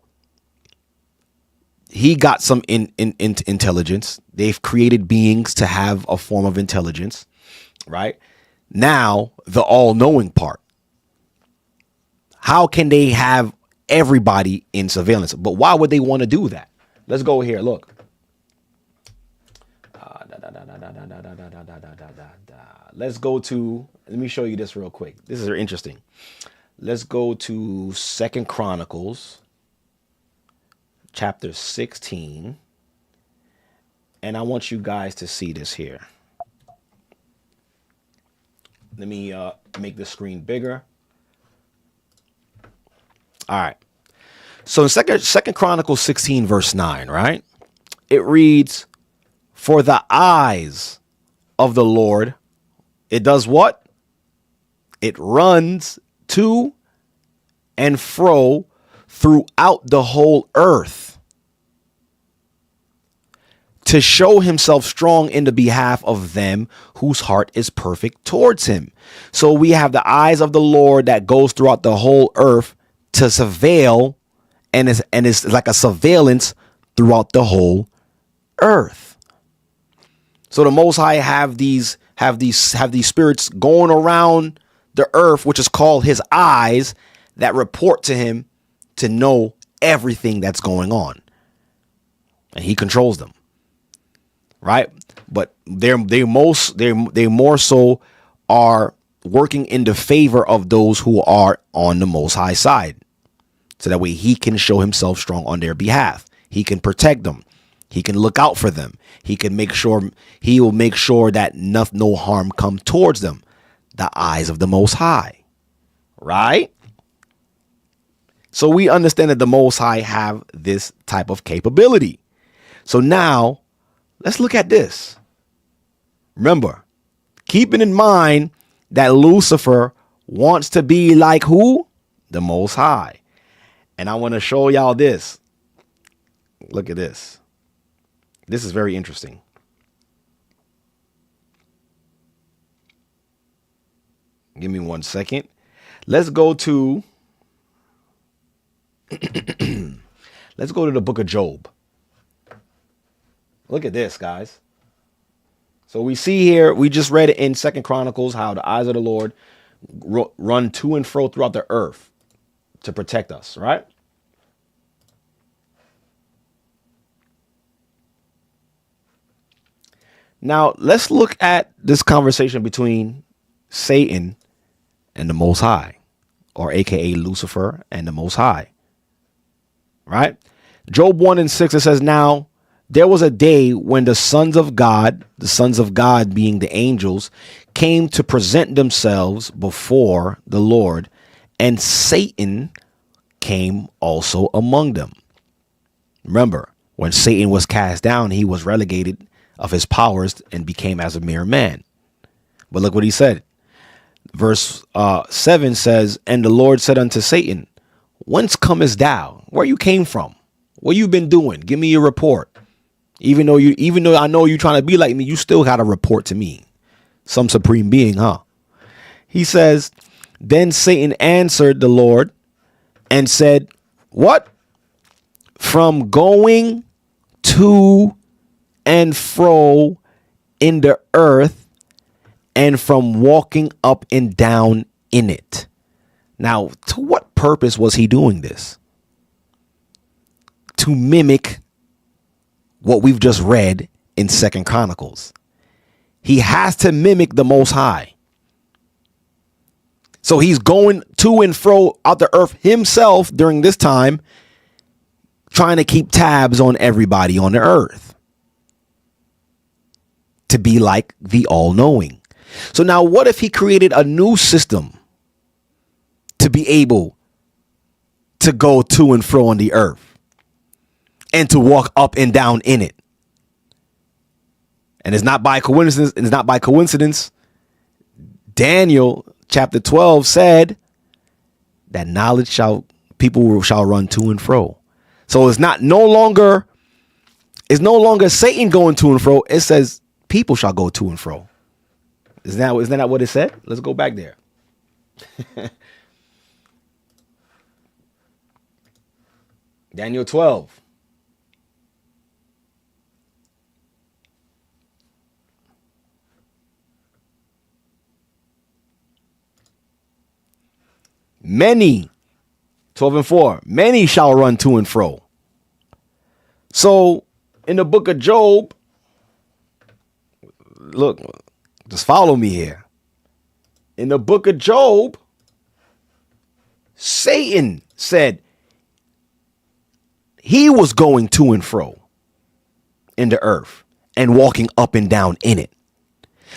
he got some intelligence. They've created beings to have a form of intelligence, right? Now the all-knowing part. How can they have everybody in surveillance? But why would they want to do that? Let's go here. Look. Let's go to, let me show you this real quick. This is interesting. Let's go to 2 Chronicles chapter 16. And I want you guys to see this here. Let me make the screen bigger. All right. So in Second Chronicles 16, verse 9, right? It reads, "For the eyes of the Lord," it does what? It runs to and fro throughout the whole earth to show himself strong in the behalf of them whose heart is perfect towards him. So we have the eyes of the Lord that goes throughout the whole earth to surveil, and is like a surveillance throughout the whole earth. So the Most High have these spirits going around the earth, which is called his eyes, that report to him to know everything that's going on, and he controls them, right? But they more so are working in the favor of those who are on the Most High side, so that way he can show himself strong on their behalf. He can protect them. He can look out for them. He will make sure that no harm come towards them. The eyes of the Most High, right? So we understand that the Most High have this type of capability. So now let's look at this. Remember, keeping in mind that Lucifer wants to be like who? The Most High. And I want to show y'all this. Look at this. This is very interesting. Give me 1 second. Let's go to the book of Job. Look at this, guys. So we see here, we just read it in 2 Chronicles, how the eyes of the Lord run to and fro throughout the earth to protect us, right? Now, let's look at this conversation between Satan and the Most High, or AKA Lucifer and the Most High, right? Job 1:6, it says, "Now there was a day when the sons of God being the angels, came to present themselves before the Lord, and Satan came also among them." Remember, when Satan was cast down, he was relegated of his powers and became as a mere man. But look what he said. Verse 7 says, "And the Lord said unto Satan, Whence comest thou? Where you came from? What you been doing? Give me your report. Even though I know you trying to be like me, you still got to report to me. Some supreme being, huh?" He says, "Then Satan answered the Lord and said, What? From going to and fro in the earth, and from walking up and down in it." Now, to what purpose was he doing this? To mimic what we've just read in Second Chronicles. He has to mimic the Most High. So he's going to and fro out the earth himself during this time, trying to keep tabs on everybody on the earth, to be like the all-knowing. So now what if he created a new system to be able to go to and fro on the earth and to walk up and down in it? And it's not by coincidence. Daniel chapter 12 said that people shall run to and fro. So it's no longer Satan going to and fro. It says people shall go to and fro. Isn't that what it said? Let's go back there. Daniel 12. Many, 12 and 4, many shall run to and fro. So in the book of Job, look, just follow me here. In the book of Job, Satan said he was going to and fro in the earth and walking up and down in it.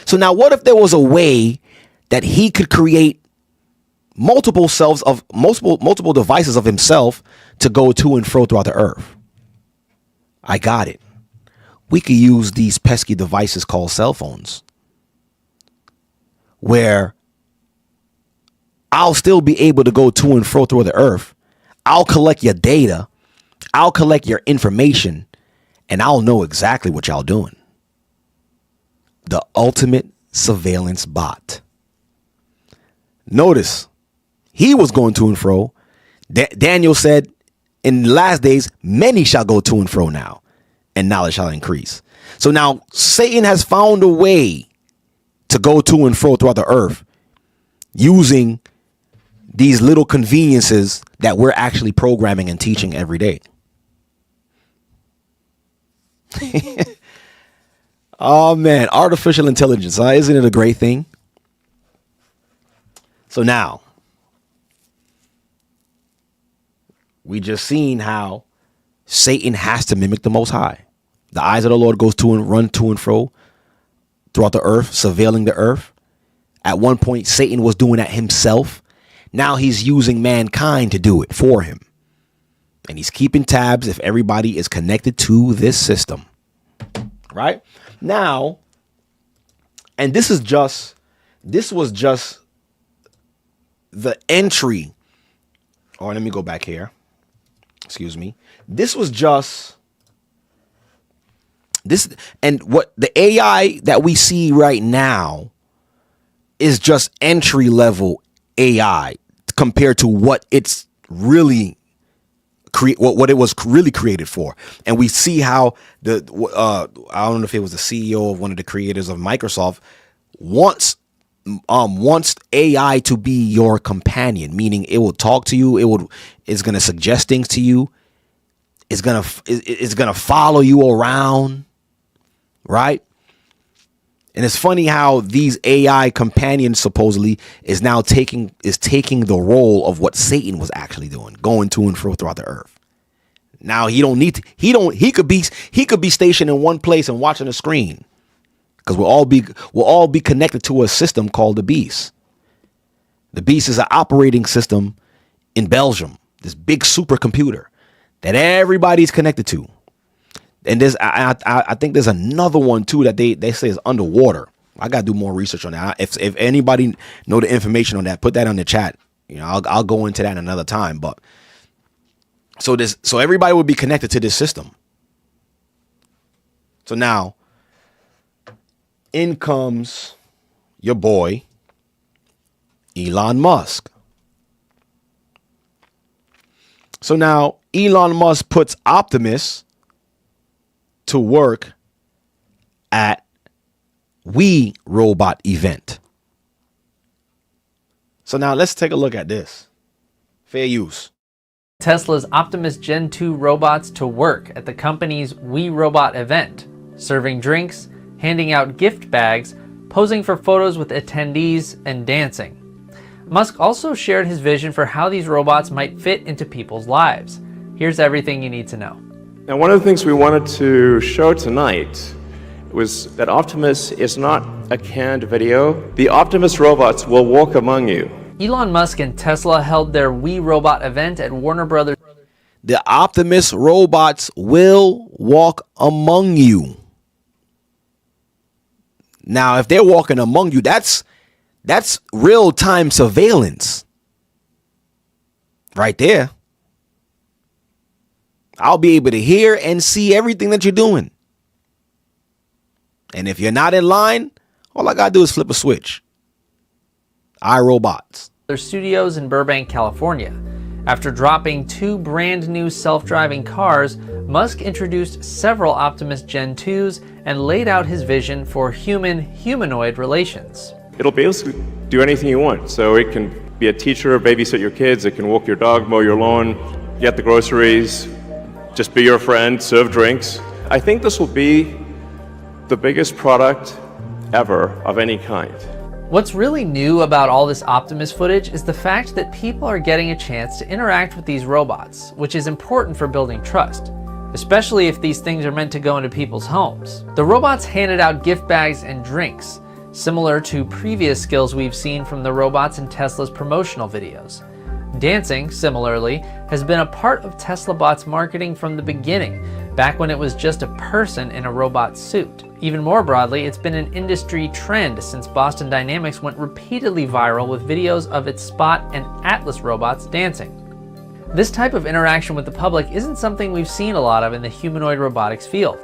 So now what if there was a way that he could create multiple devices of himself to go to and fro throughout the earth? I got it. We could use these pesky devices called cell phones, where I'll still be able to go to and fro through the earth. I'll collect your data. I'll collect your information, and I'll know exactly what y'all doing. The ultimate surveillance bot. Notice, he was going to and fro. Daniel said, in the last days, many shall go to and fro now, and knowledge shall increase. So now Satan has found a way to go to and fro throughout the earth using these little conveniences that we're actually programming and teaching every day. Oh man, artificial intelligence, isn't it a great thing? So now, we just seen how Satan has to mimic the Most High. The eyes of the Lord goes to and run to and fro throughout the earth, surveilling the earth. At one point, Satan was doing that himself. Now he's using mankind to do it for him. And he's keeping tabs if everybody is connected to this system. Right? Now, and this was just the entry. Or let me go back here. Excuse me. This was just this, and what the AI that we see right now is just entry level AI compared to what it's really what it was really created for. And we see how I don't know if it was the CEO of one of the creators of Microsoft wants AI to be your companion, meaning it will talk to you, it's going to suggest things to you, it's going to follow you around, right? And it's funny how these AI companions supposedly is taking the role of what Satan was actually doing, going to and fro throughout the earth. Now he could be stationed in one place and watching a screen, because we'll all be connected to a system called the Beast. The Beast is an operating system in Belgium, this big supercomputer that everybody's connected to. And I think there's another one too that they say is underwater. I gotta do more research on that. If anybody know the information on that, put that on the chat. You know, I'll go into that another time. But so everybody would be connected to this system. So now, in comes your boy Elon Musk. So now Elon Musk puts Optimus to work at We Robot event. So now let's take a look at this. Fair use. Tesla's Optimus Gen 2 robots to work at the company's We Robot event, serving drinks, handing out gift bags, posing for photos with attendees, and dancing. Musk also shared his vision for how these robots might fit into people's lives. Here's everything you need to know. Now, one of the things we wanted to show tonight was that Optimus is not a canned video. The Optimus robots will walk among you. Elon Musk and Tesla held their We Robot event at Warner Brothers. The Optimus robots will walk among you. Now, if they're walking among you, that's real-time surveillance right there. I'll be able to hear and see everything that you're doing. And if you're not in line, all I got to do is flip a switch. iRobots. Their studios in Burbank, California. After dropping 2 brand new self-driving cars, Musk introduced several Optimus Gen 2s and laid out his vision for human-humanoid relations. It'll basically do anything you want. So it can be a teacher, babysit your kids, it can walk your dog, mow your lawn, get the groceries, just be your friend, serve drinks. I think this will be the biggest product ever of any kind. What's really new about all this Optimus footage is the fact that people are getting a chance to interact with these robots, which is important for building trust, especially if these things are meant to go into people's homes. The robots handed out gift bags and drinks, similar to previous skills we've seen from the robots in Tesla's promotional videos. Dancing, similarly, has been a part of Tesla Bot's marketing from the beginning, back when it was just a person in a robot suit. Even more broadly, it's been an industry trend since Boston Dynamics went repeatedly viral with videos of its Spot and Atlas robots dancing. This type of interaction with the public isn't something we've seen a lot of in the humanoid robotics field.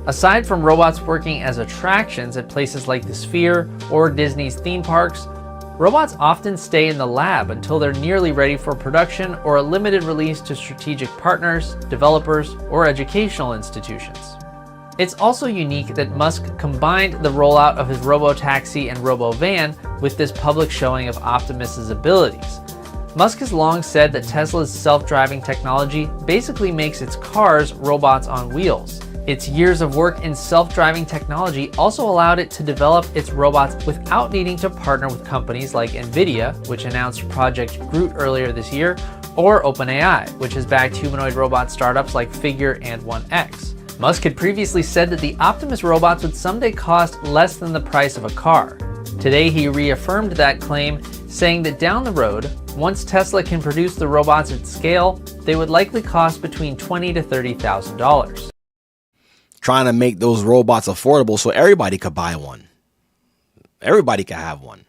Aside from robots working as attractions at places like the Sphere or Disney's theme parks, robots often stay in the lab until they're nearly ready for production or a limited release to strategic partners, developers, or educational institutions. It's also unique that Musk combined the rollout of his robotaxi and robovan with this public showing of Optimus's abilities. Musk has long said that Tesla's self-driving technology basically makes its cars robots on wheels. Its years of work in self-driving technology also allowed it to develop its robots without needing to partner with companies like Nvidia, which announced Project Groot earlier this year, or OpenAI, which has backed humanoid robot startups like Figure and 1X. Musk had previously said that the Optimus robots would someday cost less than the price of a car. Today he reaffirmed that claim, saying that down the road, once Tesla can produce the robots at scale, they would likely cost between $20,000 to $30,000. Trying to make those robots affordable so everybody could buy one. Everybody could have one.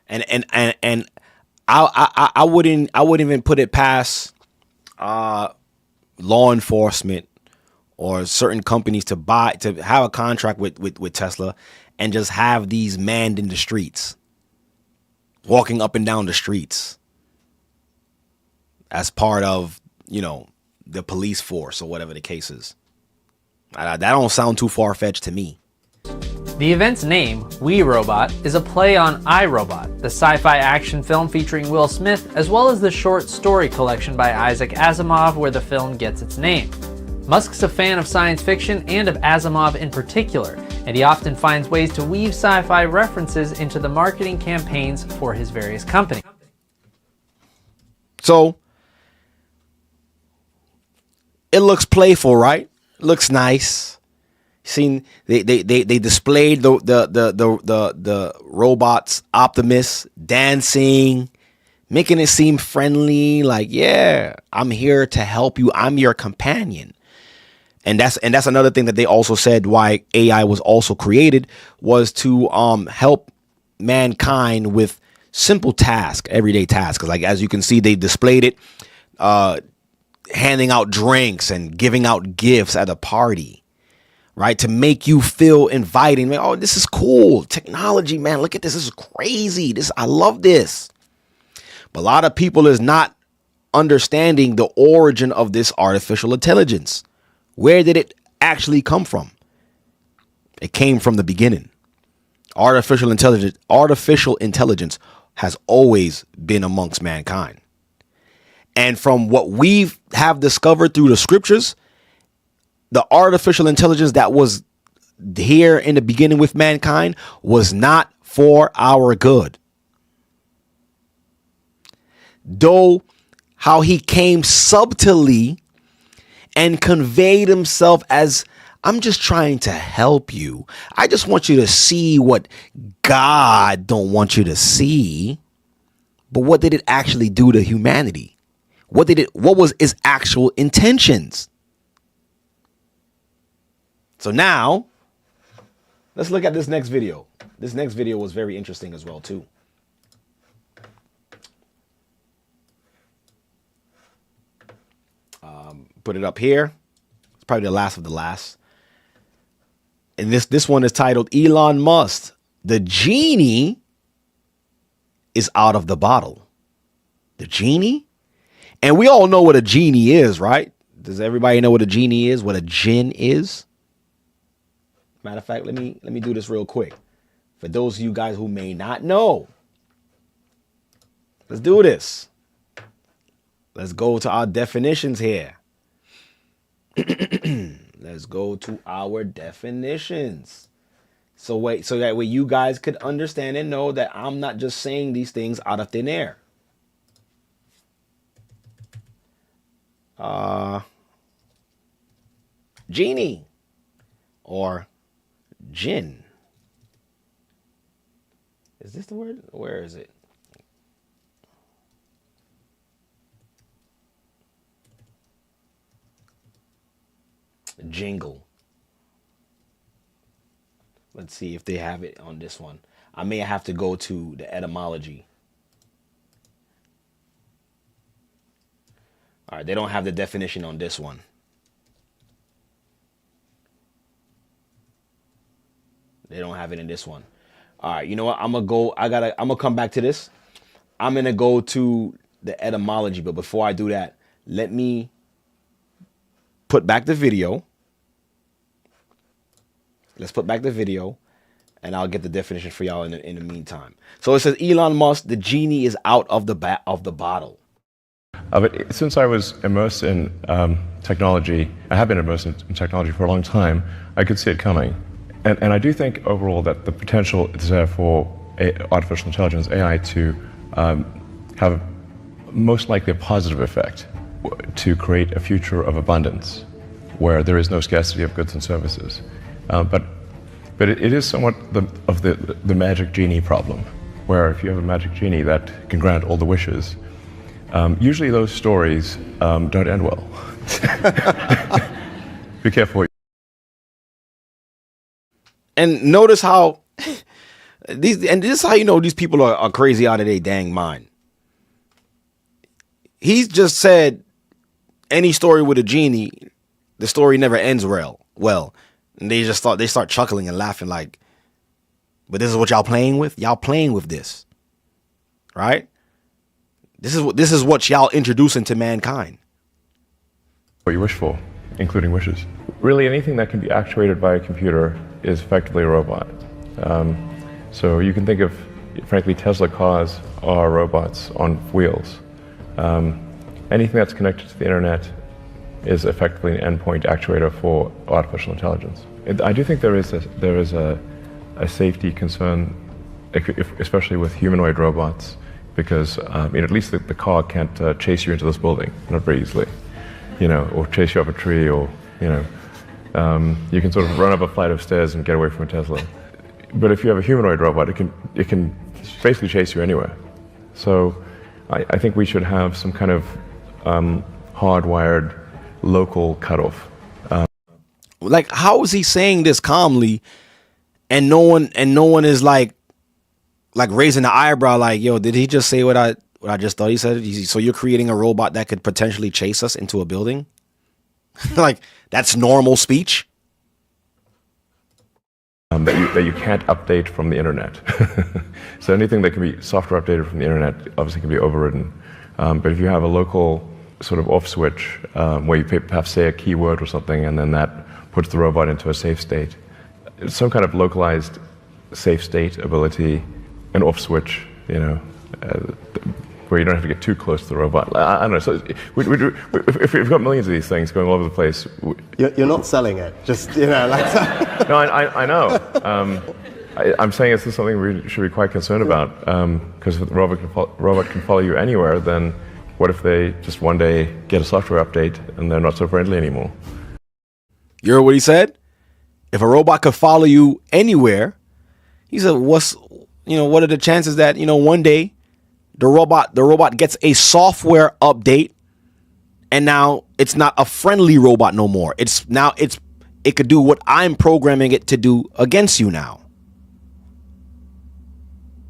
And I wouldn't even put it past law enforcement or certain companies to have a contract with Tesla and just have these manned in the streets, walking up and down the streets as part of, the police force or whatever the case is. That don't sound too far-fetched to me. The event's name, We Robot, is a play on iRobot, the sci-fi action film featuring Will Smith, as well as the short story collection by Isaac Asimov where the film gets its name. Musk's a fan of science fiction and of Asimov in particular, and he often finds ways to weave sci-fi references into the marketing campaigns for his various companies. So, it looks playful, right? Looks nice. Seen they displayed the robots Optimus dancing, making it seem friendly, like, yeah, I'm here to help you. I'm your companion. And that's another thing that they also said why AI was also created was to help mankind with simple tasks, everyday tasks. Like, as you can see, they displayed it handing out drinks and giving out gifts at a party, right? To make you feel inviting. Oh, this is cool. Technology, man. Look at this. This is crazy. I love this. But a lot of people is not understanding the origin of this artificial intelligence. Where did it actually come from? It came from the beginning. Artificial intelligence has always been amongst mankind. And from what we have discovered through the scriptures, the artificial intelligence that was here in the beginning with mankind was not for our good. Though how he came subtly and conveyed himself as, I'm just trying to help you. I just want you to see what God don't want you to see. But what did it actually do to humanity? What was its actual intentions? So now, let's look at this next video. This next video was very interesting as well, too. Put it up here. It's probably the last of the last. And this one is titled Elon Musk, the genie is out of the bottle. The genie? And we all know what a genie is, right? Does everybody know what a genie is? What a jinn is? Matter of fact, let me do this real quick. For those of you guys who may not know, let's do this. Let's go to our definitions here. Let's go to our definitions. So that way you guys could understand and know that I'm not just saying these things out of thin air. Genie or jinn. Is this the word? Where is it? Jingle. Let's see if they have it on this one. I may have to go to the etymology. All right, they don't have the definition on this one. They don't have it in this one. All right, you know what? I'm gonna come back to this. I'm gonna go to the etymology, but before I do that, let me put back the video. Let's put back the video, and I'll get the definition for y'all in the meantime. So it says Elon Musk, the genie is out of the bottle. But since I was immersed in technology, I have been immersed in technology for a long time, I could see it coming. And I do think overall that the potential is there for artificial intelligence, AI, to have most likely a positive effect to create a future of abundance where there is no scarcity of goods and services. But it is somewhat of the magic genie problem, where if you have a magic genie that can grant all the wishes, usually those stories don't end well. Be careful. And notice how this is how you know these people are crazy out of their dang mind. He's just said any story with a genie, the story never ends well. And they start chuckling and laughing like, but this is what y'all playing with? Y'all playing with this. Right? This is what y'all introducing to mankind. What you wish for, including wishes. Really anything that can be actuated by a computer is effectively a robot. So you can think of, frankly, Tesla cars are robots on wheels. Anything that's connected to the internet is effectively an endpoint actuator for artificial intelligence. I do think there is a safety concern, especially with humanoid robots, because at least the car can't chase you into this building, not very easily, or chase you up a tree, or you can sort of run up a flight of stairs and get away from a Tesla. But if you have a humanoid robot, it can basically chase you anywhere. So I think we should have some kind of hardwired local cutoff. Like, how is he saying this calmly, and no one is like raising the eyebrow, like, yo, did he just say what I just thought he said? So you're creating a robot that could potentially chase us into a building? Like, that's normal speech? That you can't update from the internet. So anything that can be software updated from the internet obviously can be overridden. But if you have a local sort of off switch where you perhaps say a keyword or something, and then that puts the robot into a safe state, some kind of localized safe state ability, an off switch, where you don't have to get too close to the robot. I don't know. So if we've got millions of these things going all over the place, you're not selling it. Just like no, I know. I'm saying this is something we should be quite concerned about, because if the robot can follow you anywhere, then what if they just one day get a software update and they're not so friendly anymore? You heard what he said? If a robot could follow you anywhere, he said, what are the chances that, one day the robot gets a software update and now it's not a friendly robot no more. It could do what I'm programming it to do against you now.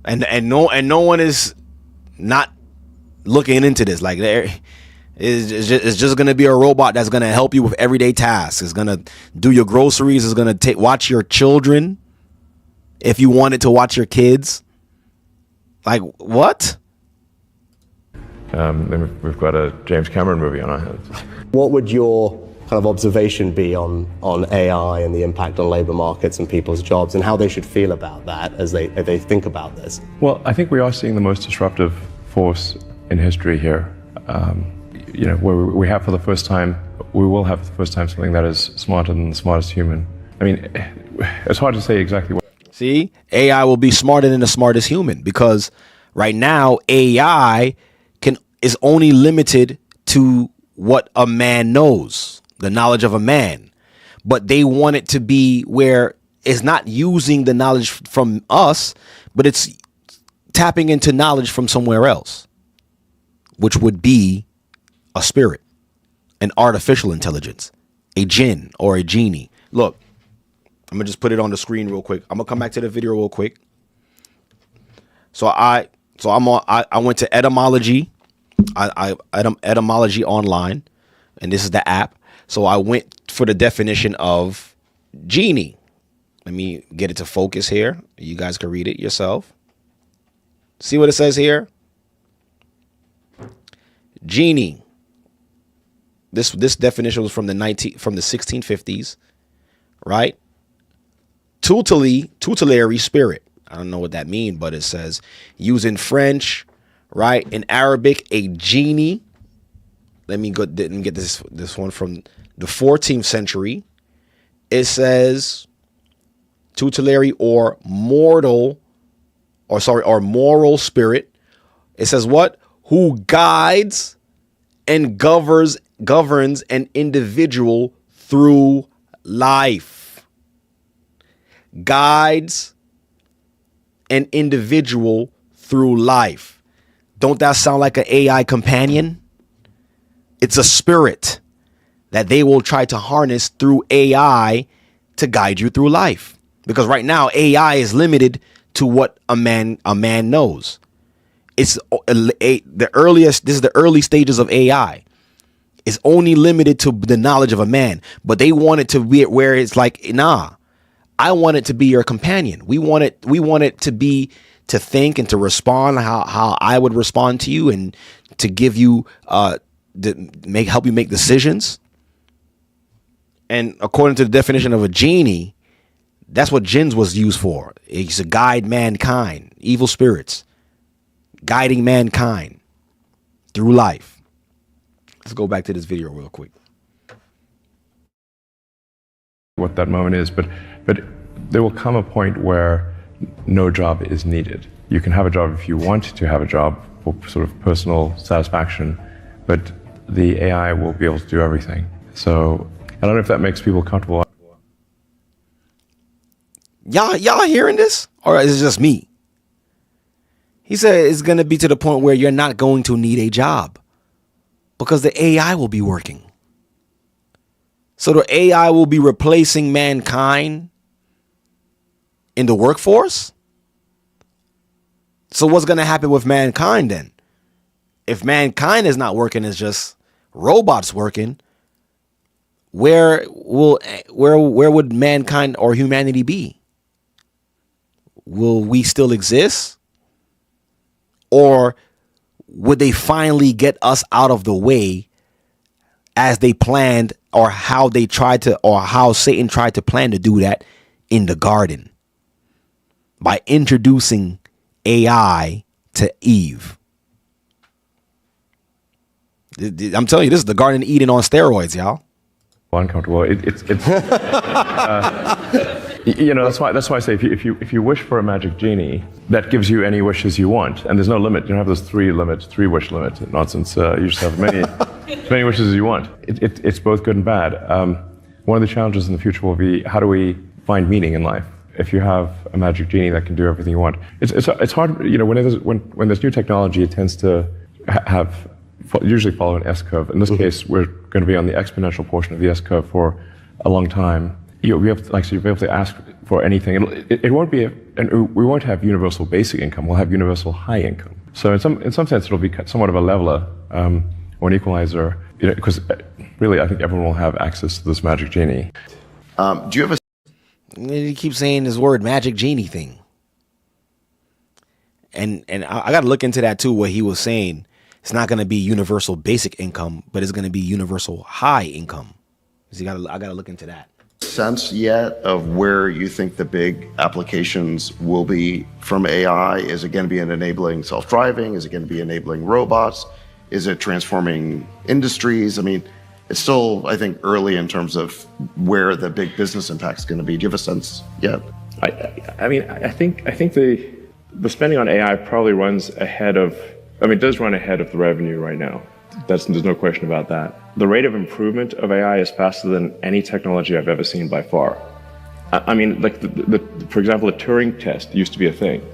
And no one is not looking into this. Like it's just going to be a robot that's going to help you with everyday tasks. It's going to do your groceries. It's going to watch your children if you wanted to watch your kids. Like, what? Then we've got a James Cameron movie on our hands. what would your kind of observation be on AI and the impact on labor markets and people's jobs, and how they should feel about that as they think about this? Well, I think we are seeing the most disruptive force in history here. Where we have for the first time, we will have for the first time something that is smarter than the smartest human. I mean, it's hard to say exactly what. See, AI will be smarter than the smartest human, because right now AI is only limited to what a man knows, the knowledge of a man. But they want it to be where it's not using the knowledge from us, but it's tapping into knowledge from somewhere else, which would be a spirit, an artificial intelligence, a jinn or a genie. Look, I'm gonna just put it on the screen real quick. I'm gonna come back to the video real quick. I went to etymology. Etymology online, and this is the app. So I went for the definition of genie. Let me get it to focus here. You guys can read it yourself. See what it says here? Genie. This definition was from the 1650s, right? Tutelary spirit. I don't know what that means, but it says used in French, right? In Arabic, a genie. Let me get this one from the 14th century. It says tutelary or moral spirit. It says what? Who guides and governs an individual through life. Guides an individual through life. Don't that sound like an AI companion? It's a spirit that they will try to harness through AI to guide you through life. Because right now AI is limited to what a man knows. It's the early stages of AI. It's only limited to the knowledge of a man, but they want it to be where it's like, nah, I want it to be your companion. We want it to be to think and to respond how I would respond to you, and to give you help you make decisions. And according to the definition of a genie, that's what jinns was used for. It's to guide mankind, evil spirits, guiding mankind through life. Let's go back to this video real quick. What that moment is, but there will come a point where no job is needed. You can have a job if you want to have a job for sort of personal satisfaction, but the AI will be able to do everything. So I don't know if that makes people comfortable. Y'all hearing this? Or is it just me? He said it's going to be to the point where you're not going to need a job, because the AI will be working. So the AI will be replacing mankind in the workforce. So what's going to happen with mankind then? If mankind is not working, it's just robots working, where would mankind or humanity be? Will we still exist? Or would they finally get us out of the way as they planned, or how Satan tried to plan to do that in the garden by introducing AI to Eve? I'm telling you, this is the Garden of Eden on steroids, y'all. Uncomfortable. It's that's why I say if you wish for a magic genie, that gives you any wishes you want, and there's no limit. You don't have those three wish limit nonsense. You just have as many wishes as you want. It's both good and bad. One of the challenges in the future will be, how do we find meaning in life? If you have a magic genie that can do everything you want, it's hard. When there's new technology, it tends to usually follow an S curve. In this case, we're going to be on the exponential portion of the S curve for a long time. You'll be able to ask for anything. It won't be, and we won't have universal basic income. We'll have universal high income. So in some sense, it'll be somewhat of a leveler or an equalizer. Because really, I think everyone will have access to this magic genie. Do you have a? You keep saying this word magic genie thing, and I got to look into that too. What he was saying, it's not going to be universal basic income, but it's going to be universal high income. So I got to look into that. Sense yet of where you think the big applications will be from AI? Is it going to be in enabling self-driving? Is it going to be enabling robots? Is it transforming industries? I mean, it's still, I think, early in terms of where the big business impact is going to be. Do you have a sense yet? I think the spending on AI probably runs ahead of. It does run ahead of the revenue right now. There's no question about that. The rate of improvement of AI is faster than any technology I've ever seen by far. For example, the Turing test used to be a thing.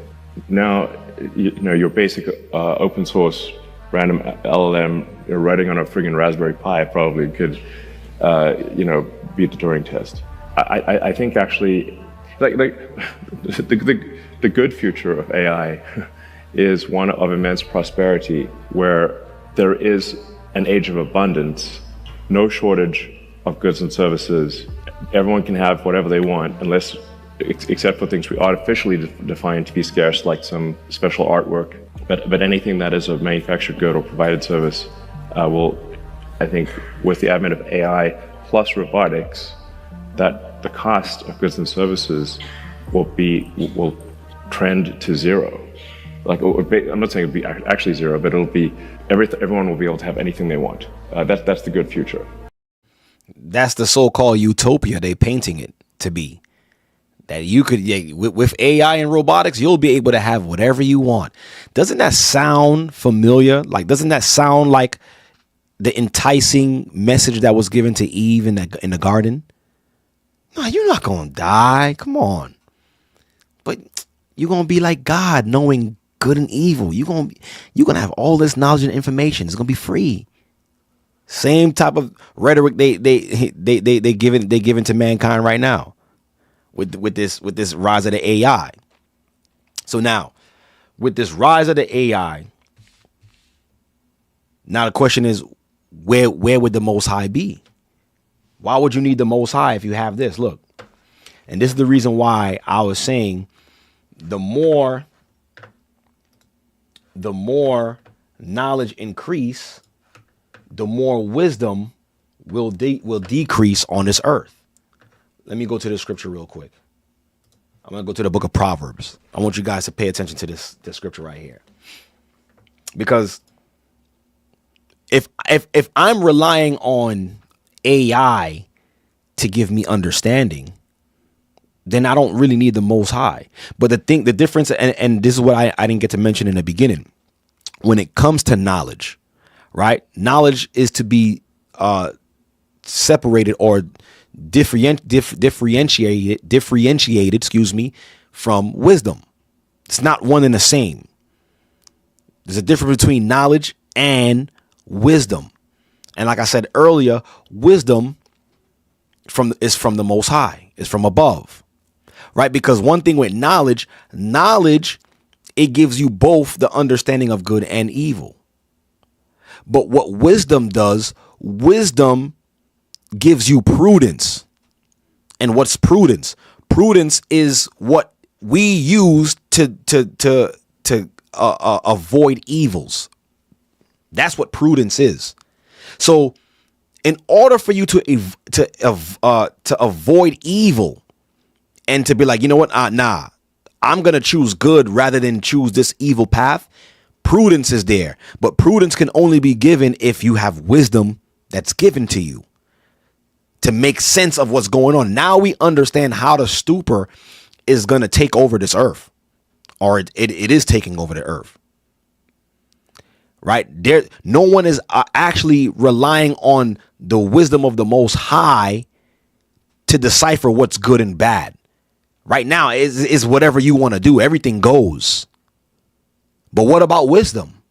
Now, your basic open source random LLM running on a friggin' Raspberry Pi probably could, beat the Turing test. I think actually, the good future of AI is one of immense prosperity, where there is an age of abundance, no shortage of goods and services. Everyone can have whatever they want, except for things we artificially define to be scarce, like some special artwork. But anything that is a manufactured good or provided service will, I think, with the advent of AI plus robotics, that the cost of goods and services will trend to zero. I'm not saying it'll be actually zero, but it'll be everyone will be able to have anything they want. That's the good future. That's the so-called utopia they painting it to be. That you could, with AI and robotics, you'll be able to have whatever you want. Doesn't that sound familiar? Doesn't that sound like the enticing message that was given to Eve in the garden? No, you're not gonna die. Come on, but you're gonna be like God, knowing good and evil. You're gonna have all this knowledge and information. It's gonna be free. Same type of rhetoric they given to mankind right now with this rise of the AI. So now, with this rise of the AI, now the question is, where would the Most High be? Why would you need the Most High if you have this? Look, and this is the reason why I was saying the more knowledge increase, the more wisdom will decrease on this earth. Let me go to the scripture real quick. I'm going to go to the book of Proverbs. I want you guys to pay attention to this scripture right here. Because if I'm relying on AI to give me understanding, then I don't really need the Most High. But the difference, and this is what I didn't get to mention in the beginning, when it comes to knowledge, right? Knowledge is to be separated or differentiated, from wisdom. It's not one and the same. There's a difference between knowledge and wisdom. And like I said earlier, wisdom is from the Most High, is from above. Right? Because one thing with knowledge, it gives you both the understanding of good and evil. But what wisdom does, wisdom gives you prudence. And what's prudence? Prudence is what we use to avoid evils. That's what prudence is. So, in order for you to avoid evil, and to be like, you know what? I'm going to choose good rather than choose this evil path. Prudence is there, but prudence can only be given if you have wisdom that's given to you to make sense of what's going on. Now we understand how the stupor is going to take over this earth, or it is taking over the earth. Right there, no one is actually relying on the wisdom of the Most High to decipher what's good and bad. Right now is whatever you want to do. Everything goes. But what about wisdom?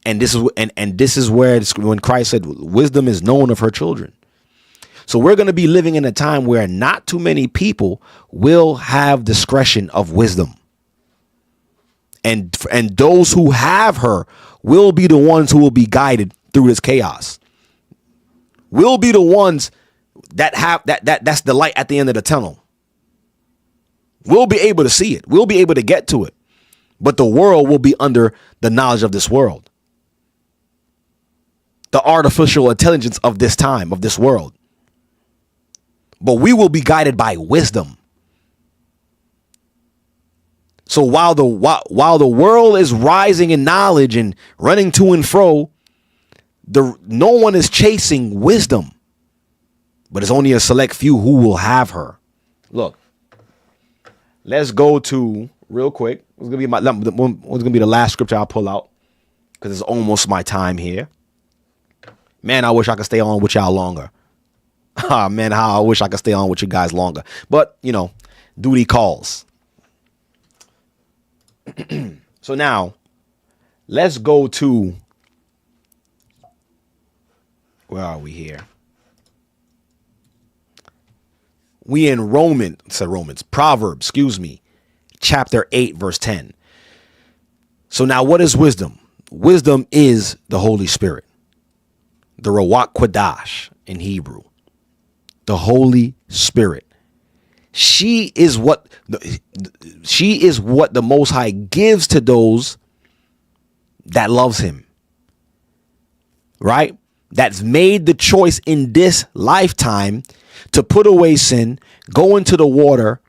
And this is where when Christ said wisdom is known of her children. So we're going to be living in a time where not too many people will have discretion of wisdom. And those who have her will be the ones who will be guided through this chaos. Will be the ones that have that's the light at the end of the tunnel. We'll be able to see it. We'll be able to get to it. But the world will be under the knowledge of this world. The artificial intelligence of this time, of this world. But we will be guided by wisdom. So while the world is rising in knowledge and running to and fro, no one is chasing wisdom. But it's only a select few who will have her. Look, let's go to real quick. It's gonna be the last scripture I'll pull out because it's almost my time here. Man, I wish I could stay on with y'all longer. Ah, man, how I wish I could stay on with you guys longer. But duty calls. So now, let's go to, where are we here? We in Proverbs, chapter 8, verse 10. So now what is wisdom? Wisdom is the Holy Spirit. The Ruach Kodash in Hebrew. The Holy Spirit. She is what the Most High gives to those that loves him. Right? That's made the choice in this lifetime to put away sin, go into the water,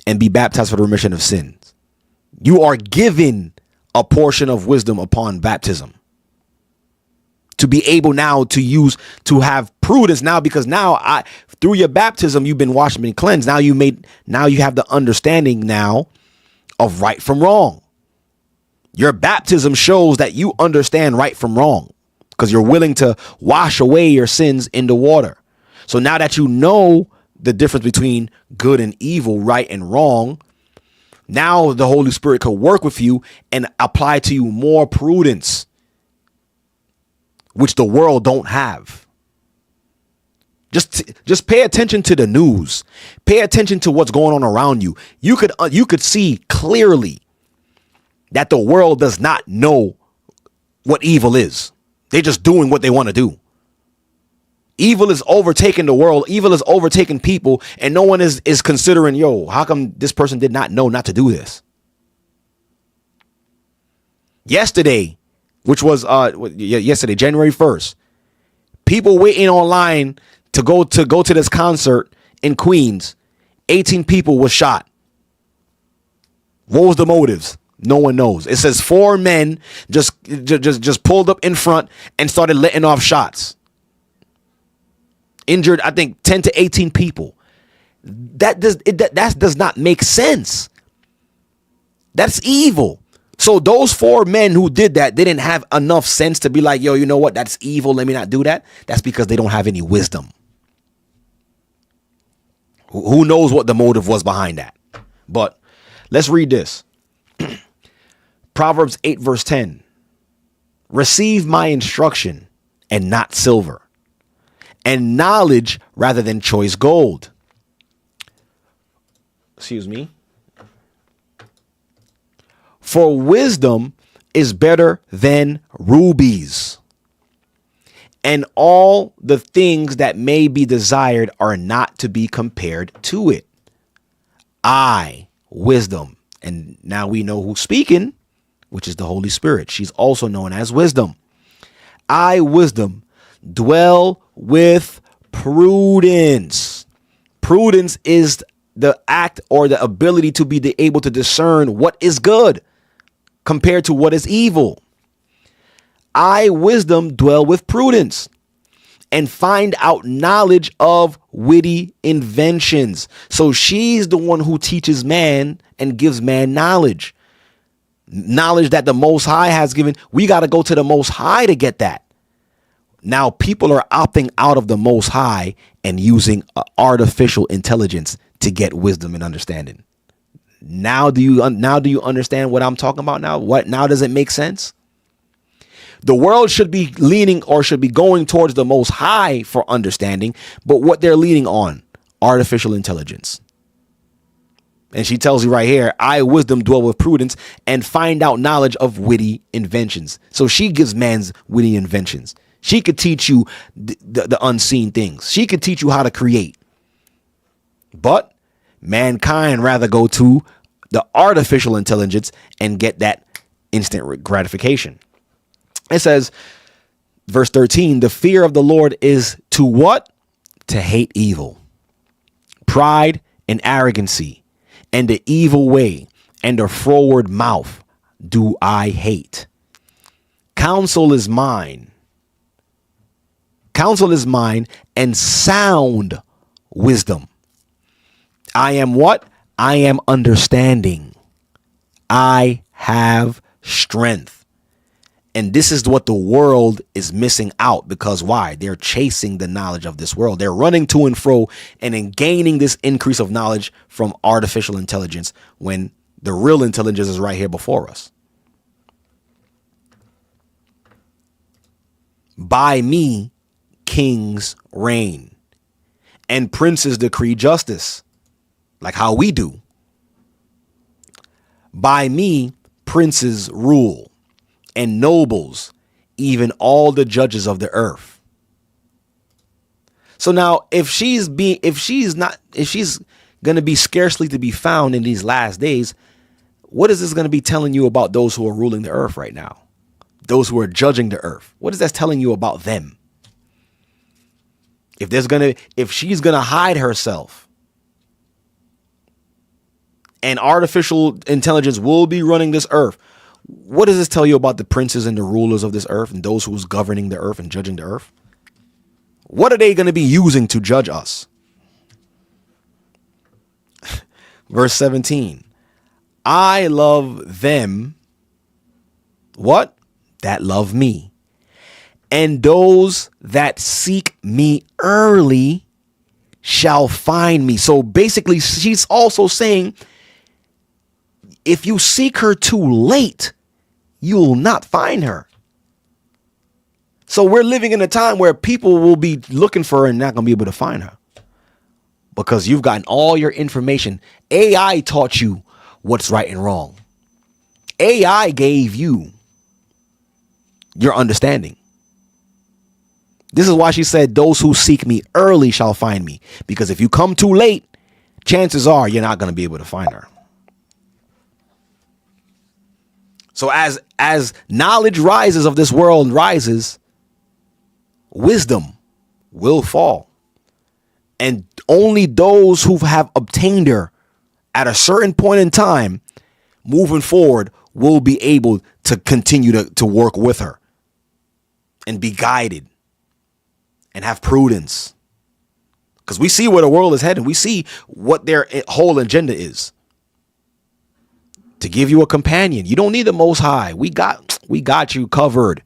and be baptized for the remission of sins. You are given a portion of wisdom upon baptism. To be able now to have prudence now, because now through your baptism, you've been washed and been cleansed. Now you have the understanding now of right from wrong. Your baptism shows that you understand right from wrong because you're willing to wash away your sins in the water. So now that you know the difference between good and evil, right and wrong, now the Holy Spirit could work with you and apply to you more prudence, which the world don't have. Just pay attention to the news. Pay attention to what's going on around you. You could see clearly that the world does not know what evil is. They're just doing what they want to do. Evil is overtaking the world. Evil is overtaking people, and no one is considering, how come this person did not know not to do this? Yesterday, which was yesterday, January 1st, people waiting online to go to this concert in Queens. 18 people were shot. What was the motives? No one knows. It says 4 men just pulled up in front and started letting off shots. Injured, I think, 10 to 18 people. That does not make sense. That's evil. So those 4 men who did that, they didn't have enough sense to be like, you know what? That's evil. Let me not do that. That's because they don't have any wisdom. Who knows what the motive was behind that? But let's read this. Proverbs 8, verse 10. Receive my instruction and not silver, and knowledge rather than choice gold. Excuse me. For wisdom is better than rubies, and all the things that may be desired are not to be compared to it. Wisdom. And now we know who's speaking, which is the Holy Spirit. She's also known as wisdom. Wisdom, dwell with prudence. Prudence is the act or the ability to be able to discern what is good. compared to what is evil. I, wisdom, dwell with prudence and find out knowledge of witty inventions. So she's the one who teaches man and gives man knowledge. Knowledge that the Most High has given. We got to go to the Most High to get that. Now people are opting out of the Most High and using artificial intelligence to get wisdom and understanding. Now do you understand what I'm talking about now? Now does it make sense? The world should be leaning or should be going towards the Most High for understanding, but what they're leaning on, artificial intelligence. And she tells you right here, I, wisdom, dwell with prudence and find out knowledge of witty inventions. So she gives man's witty inventions. She could teach you the unseen things. She could teach you how to create. But mankind rather go to the artificial intelligence and get that instant gratification. It says, verse 13, the fear of the Lord is to what? To hate evil, pride and arrogancy, and the evil way, and a froward mouth do I hate. Counsel is mine. Counsel is mine and sound wisdom. I am what? I am understanding. I have strength. And this is what the world is missing out, because why? They're chasing the knowledge of this world. They're running to and fro and then gaining this increase of knowledge from artificial intelligence when the real intelligence is right here before us. By me, kings reign and princes decree justice, like how we do. By me, princes rule and nobles, even all the judges of the earth. So now if she's going to be scarcely to be found in these last days, what is this going to be telling you about those who are ruling the earth right now? Those who are judging the earth. What is that telling you about them? If she's going to hide herself and artificial intelligence will be running this earth, what does this tell you about the princes and the rulers of this earth and those who's governing the earth and judging the earth? What are they going to be using to judge us? Verse 17. I love them. What? That love me. And those that seek me early shall find me. So basically, she's also saying, if you seek her too late, you will not find her. So we're living in a time where people will be looking for her and not going to be able to find her because you've gotten all your information. AI taught you what's right and wrong. AI gave you your understanding. This is why she said, those who seek me early shall find me. Because if you come too late, chances are you're not going to be able to find her. So as knowledge rises of this world rises, wisdom will fall. And only those who have obtained her at a certain point in time moving forward will be able to continue to work with her and be guided and have prudence. Because we see where the world is heading. We see what their whole agenda is. To give you a companion. You don't need the Most High. We got you covered.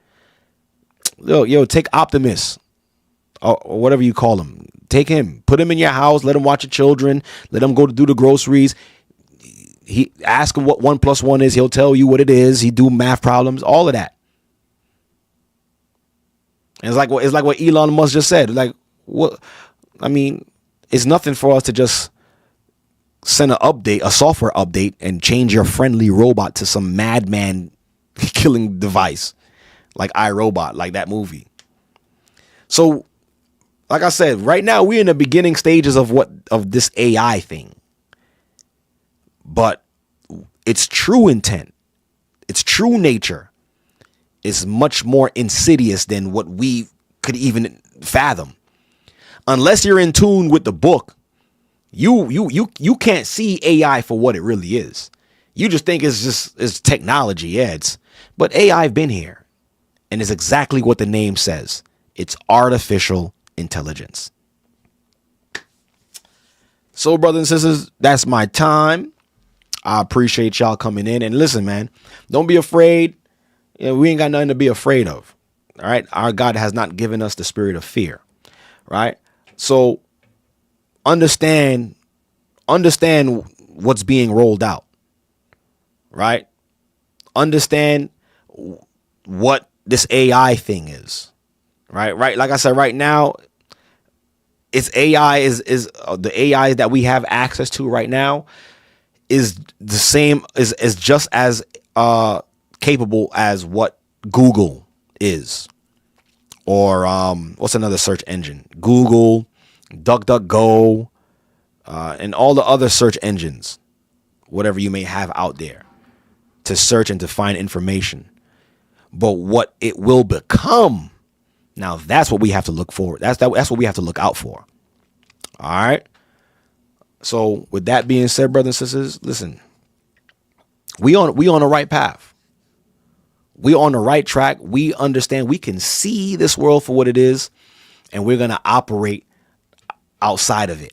Yo, take Optimus or whatever you call him. Take him, put him in your house, let him watch your children, let him go to do the groceries. He ask him what 1 + 1 is. He'll tell you what it is. He do math problems, all of that. And it's like what Elon Musk just said. Like, what? I mean, it's nothing for us to just send a software update and change your friendly robot to some madman killing device like iRobot, like that movie. So, like I said, right now we're in the beginning stages of this AI thing. But its true intent, its true nature is much more insidious than what we could even fathom. Unless you're in tune with the book, you can't see AI for what it really is. You just think it's technology. Yeah, but AI been here, and it's exactly what the name says. It's artificial intelligence. So, brothers and sisters, that's my time. I appreciate y'all coming in. And listen, man, don't be afraid. We ain't got nothing to be afraid of. All right. Our God has not given us the spirit of fear. Right. So understand what's being rolled out. Right. Understand what this AI thing is. Right. Like I said, right now, it's AI is the AI that we have access to right now is the same, is just as capable as what Google is, or what's another search engine? Google, DuckDuckGo, and all the other search engines, whatever you may have out there to search and to find information. But what it will become, now that's what we have to look for. That's what we have to look out for. All right. So with that being said, brothers and sisters, listen, we on the right path. We on the right track. We understand we can see this world for what it is, and we're going to operate outside of it.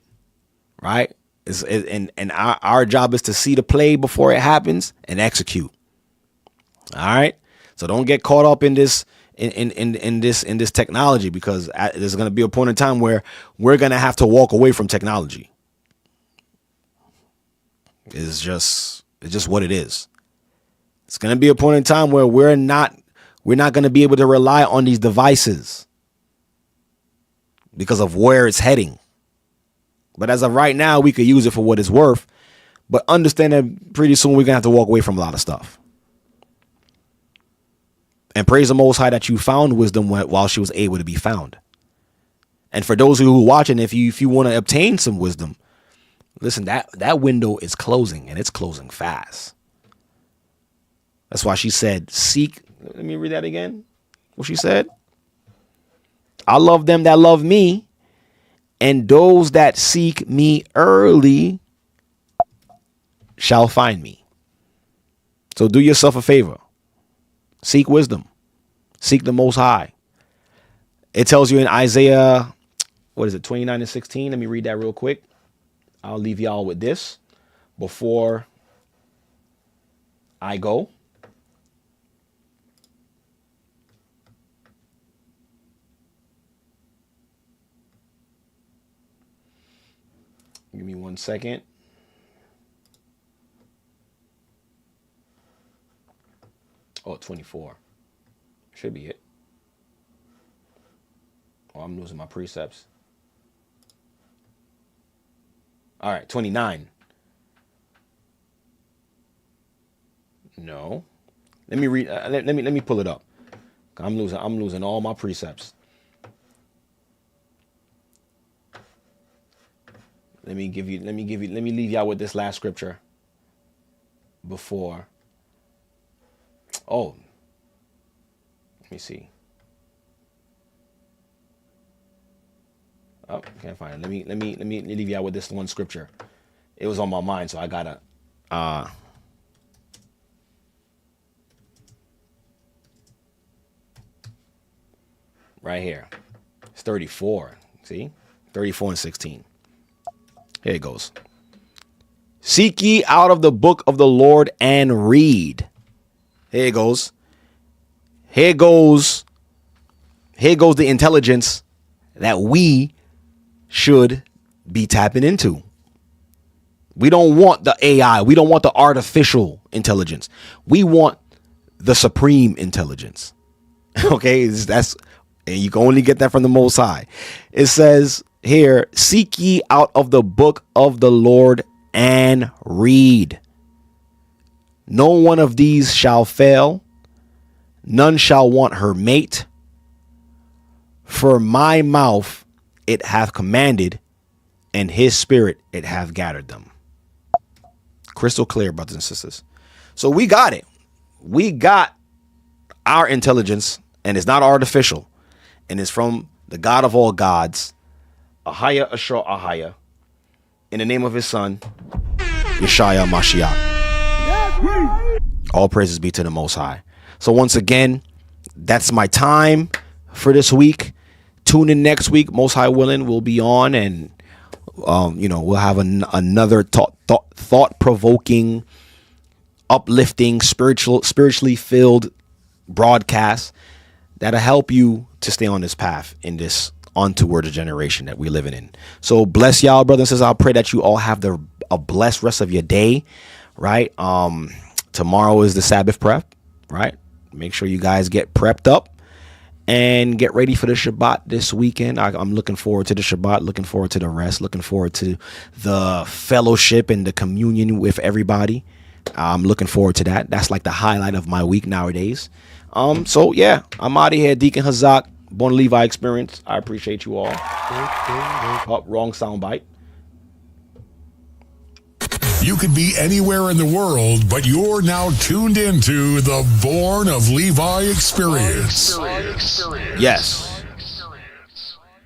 Right. And our job is to see the play before it happens and execute. All right. So don't get caught up in this in this technology, because there's going to be a point in time where we're going to have to walk away from technology. It's just what it is. It's going to be a point in time where we're not going to be able to rely on these devices because of where it's heading. But as of right now, we could use it for what it's worth. But understand that pretty soon we're going to have to walk away from a lot of stuff. And praise the Most High that you found wisdom while she was able to be found. And for those who are watching, if you want to obtain some wisdom, listen, that window is closing, and it's closing fast. That's why she said, seek. Let me read that again. What she said? I love them that love me, and those that seek me early shall find me. So do yourself a favor. Seek wisdom. Seek the Most High. It tells you in Isaiah, 29:16? Let me read that real quick. I'll leave y'all with this before I go. Give me 1 second. Oh, 24. Should be it. Oh, I'm losing my precepts. All right, 29. No. Let me read. Let me pull it up. I'm losing all my precepts. Let me leave y'all with this last scripture before. Oh, let me see. Oh, can't find it. Let me leave y'all with this one scripture. It was on my mind, so I gotta. Right here. It's 34. See? 34 and 16. Here it goes. Seek ye out of the book of the Lord and read. Here it goes. Here goes the intelligence that we should be tapping into. We don't want the AI. We don't want the artificial intelligence. We want the supreme intelligence. Okay, and you can only get that from the Most High. It says here, seek ye out of the book of the Lord and read. No one of these shall fail. None shall want her mate. For my mouth it hath commanded, and his spirit it hath gathered them. Crystal clear, brothers and sisters. So we got it. We got our intelligence, and it's not artificial. And it's from the God of all gods, Ahaya Ashur Ahaya, in the name of his son, Yeshaya Mashiach. All praises be to the Most High. So once again, that's my time for this week. Tune in next week. Most High willing, we'll be on, and we'll have another thought-provoking, uplifting, spiritually filled broadcast that'll help you to stay on this path in this untoward generation that we're living in. So bless y'all, brothers and sisters. I pray that you all have a blessed rest of your day. Right. Tomorrow is the Sabbath prep. Right. Make sure you guys get prepped up and get ready for the Shabbat this weekend. I'm looking forward to the Shabbat, looking forward to the rest, looking forward to the fellowship and the communion with everybody. I'm looking forward to that. That's like the highlight of my week nowadays. So yeah, I'm out of here. Deacon Hazak, Born Levi Experience. I appreciate you all. Oh, wrong soundbite. You could be anywhere in the world, but you're now tuned into the Born of Levi Experience. Yes.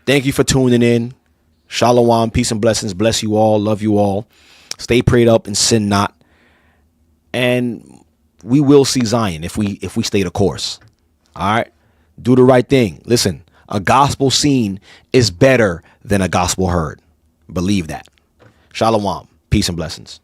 Thank you for tuning in. Shalom, peace and blessings. Bless you all. Love you all. Stay prayed up and sin not. And we will see Zion if we stay the course. All right. Do the right thing. Listen, a gospel seen is better than a gospel heard. Believe that. Shalom. Peace and blessings.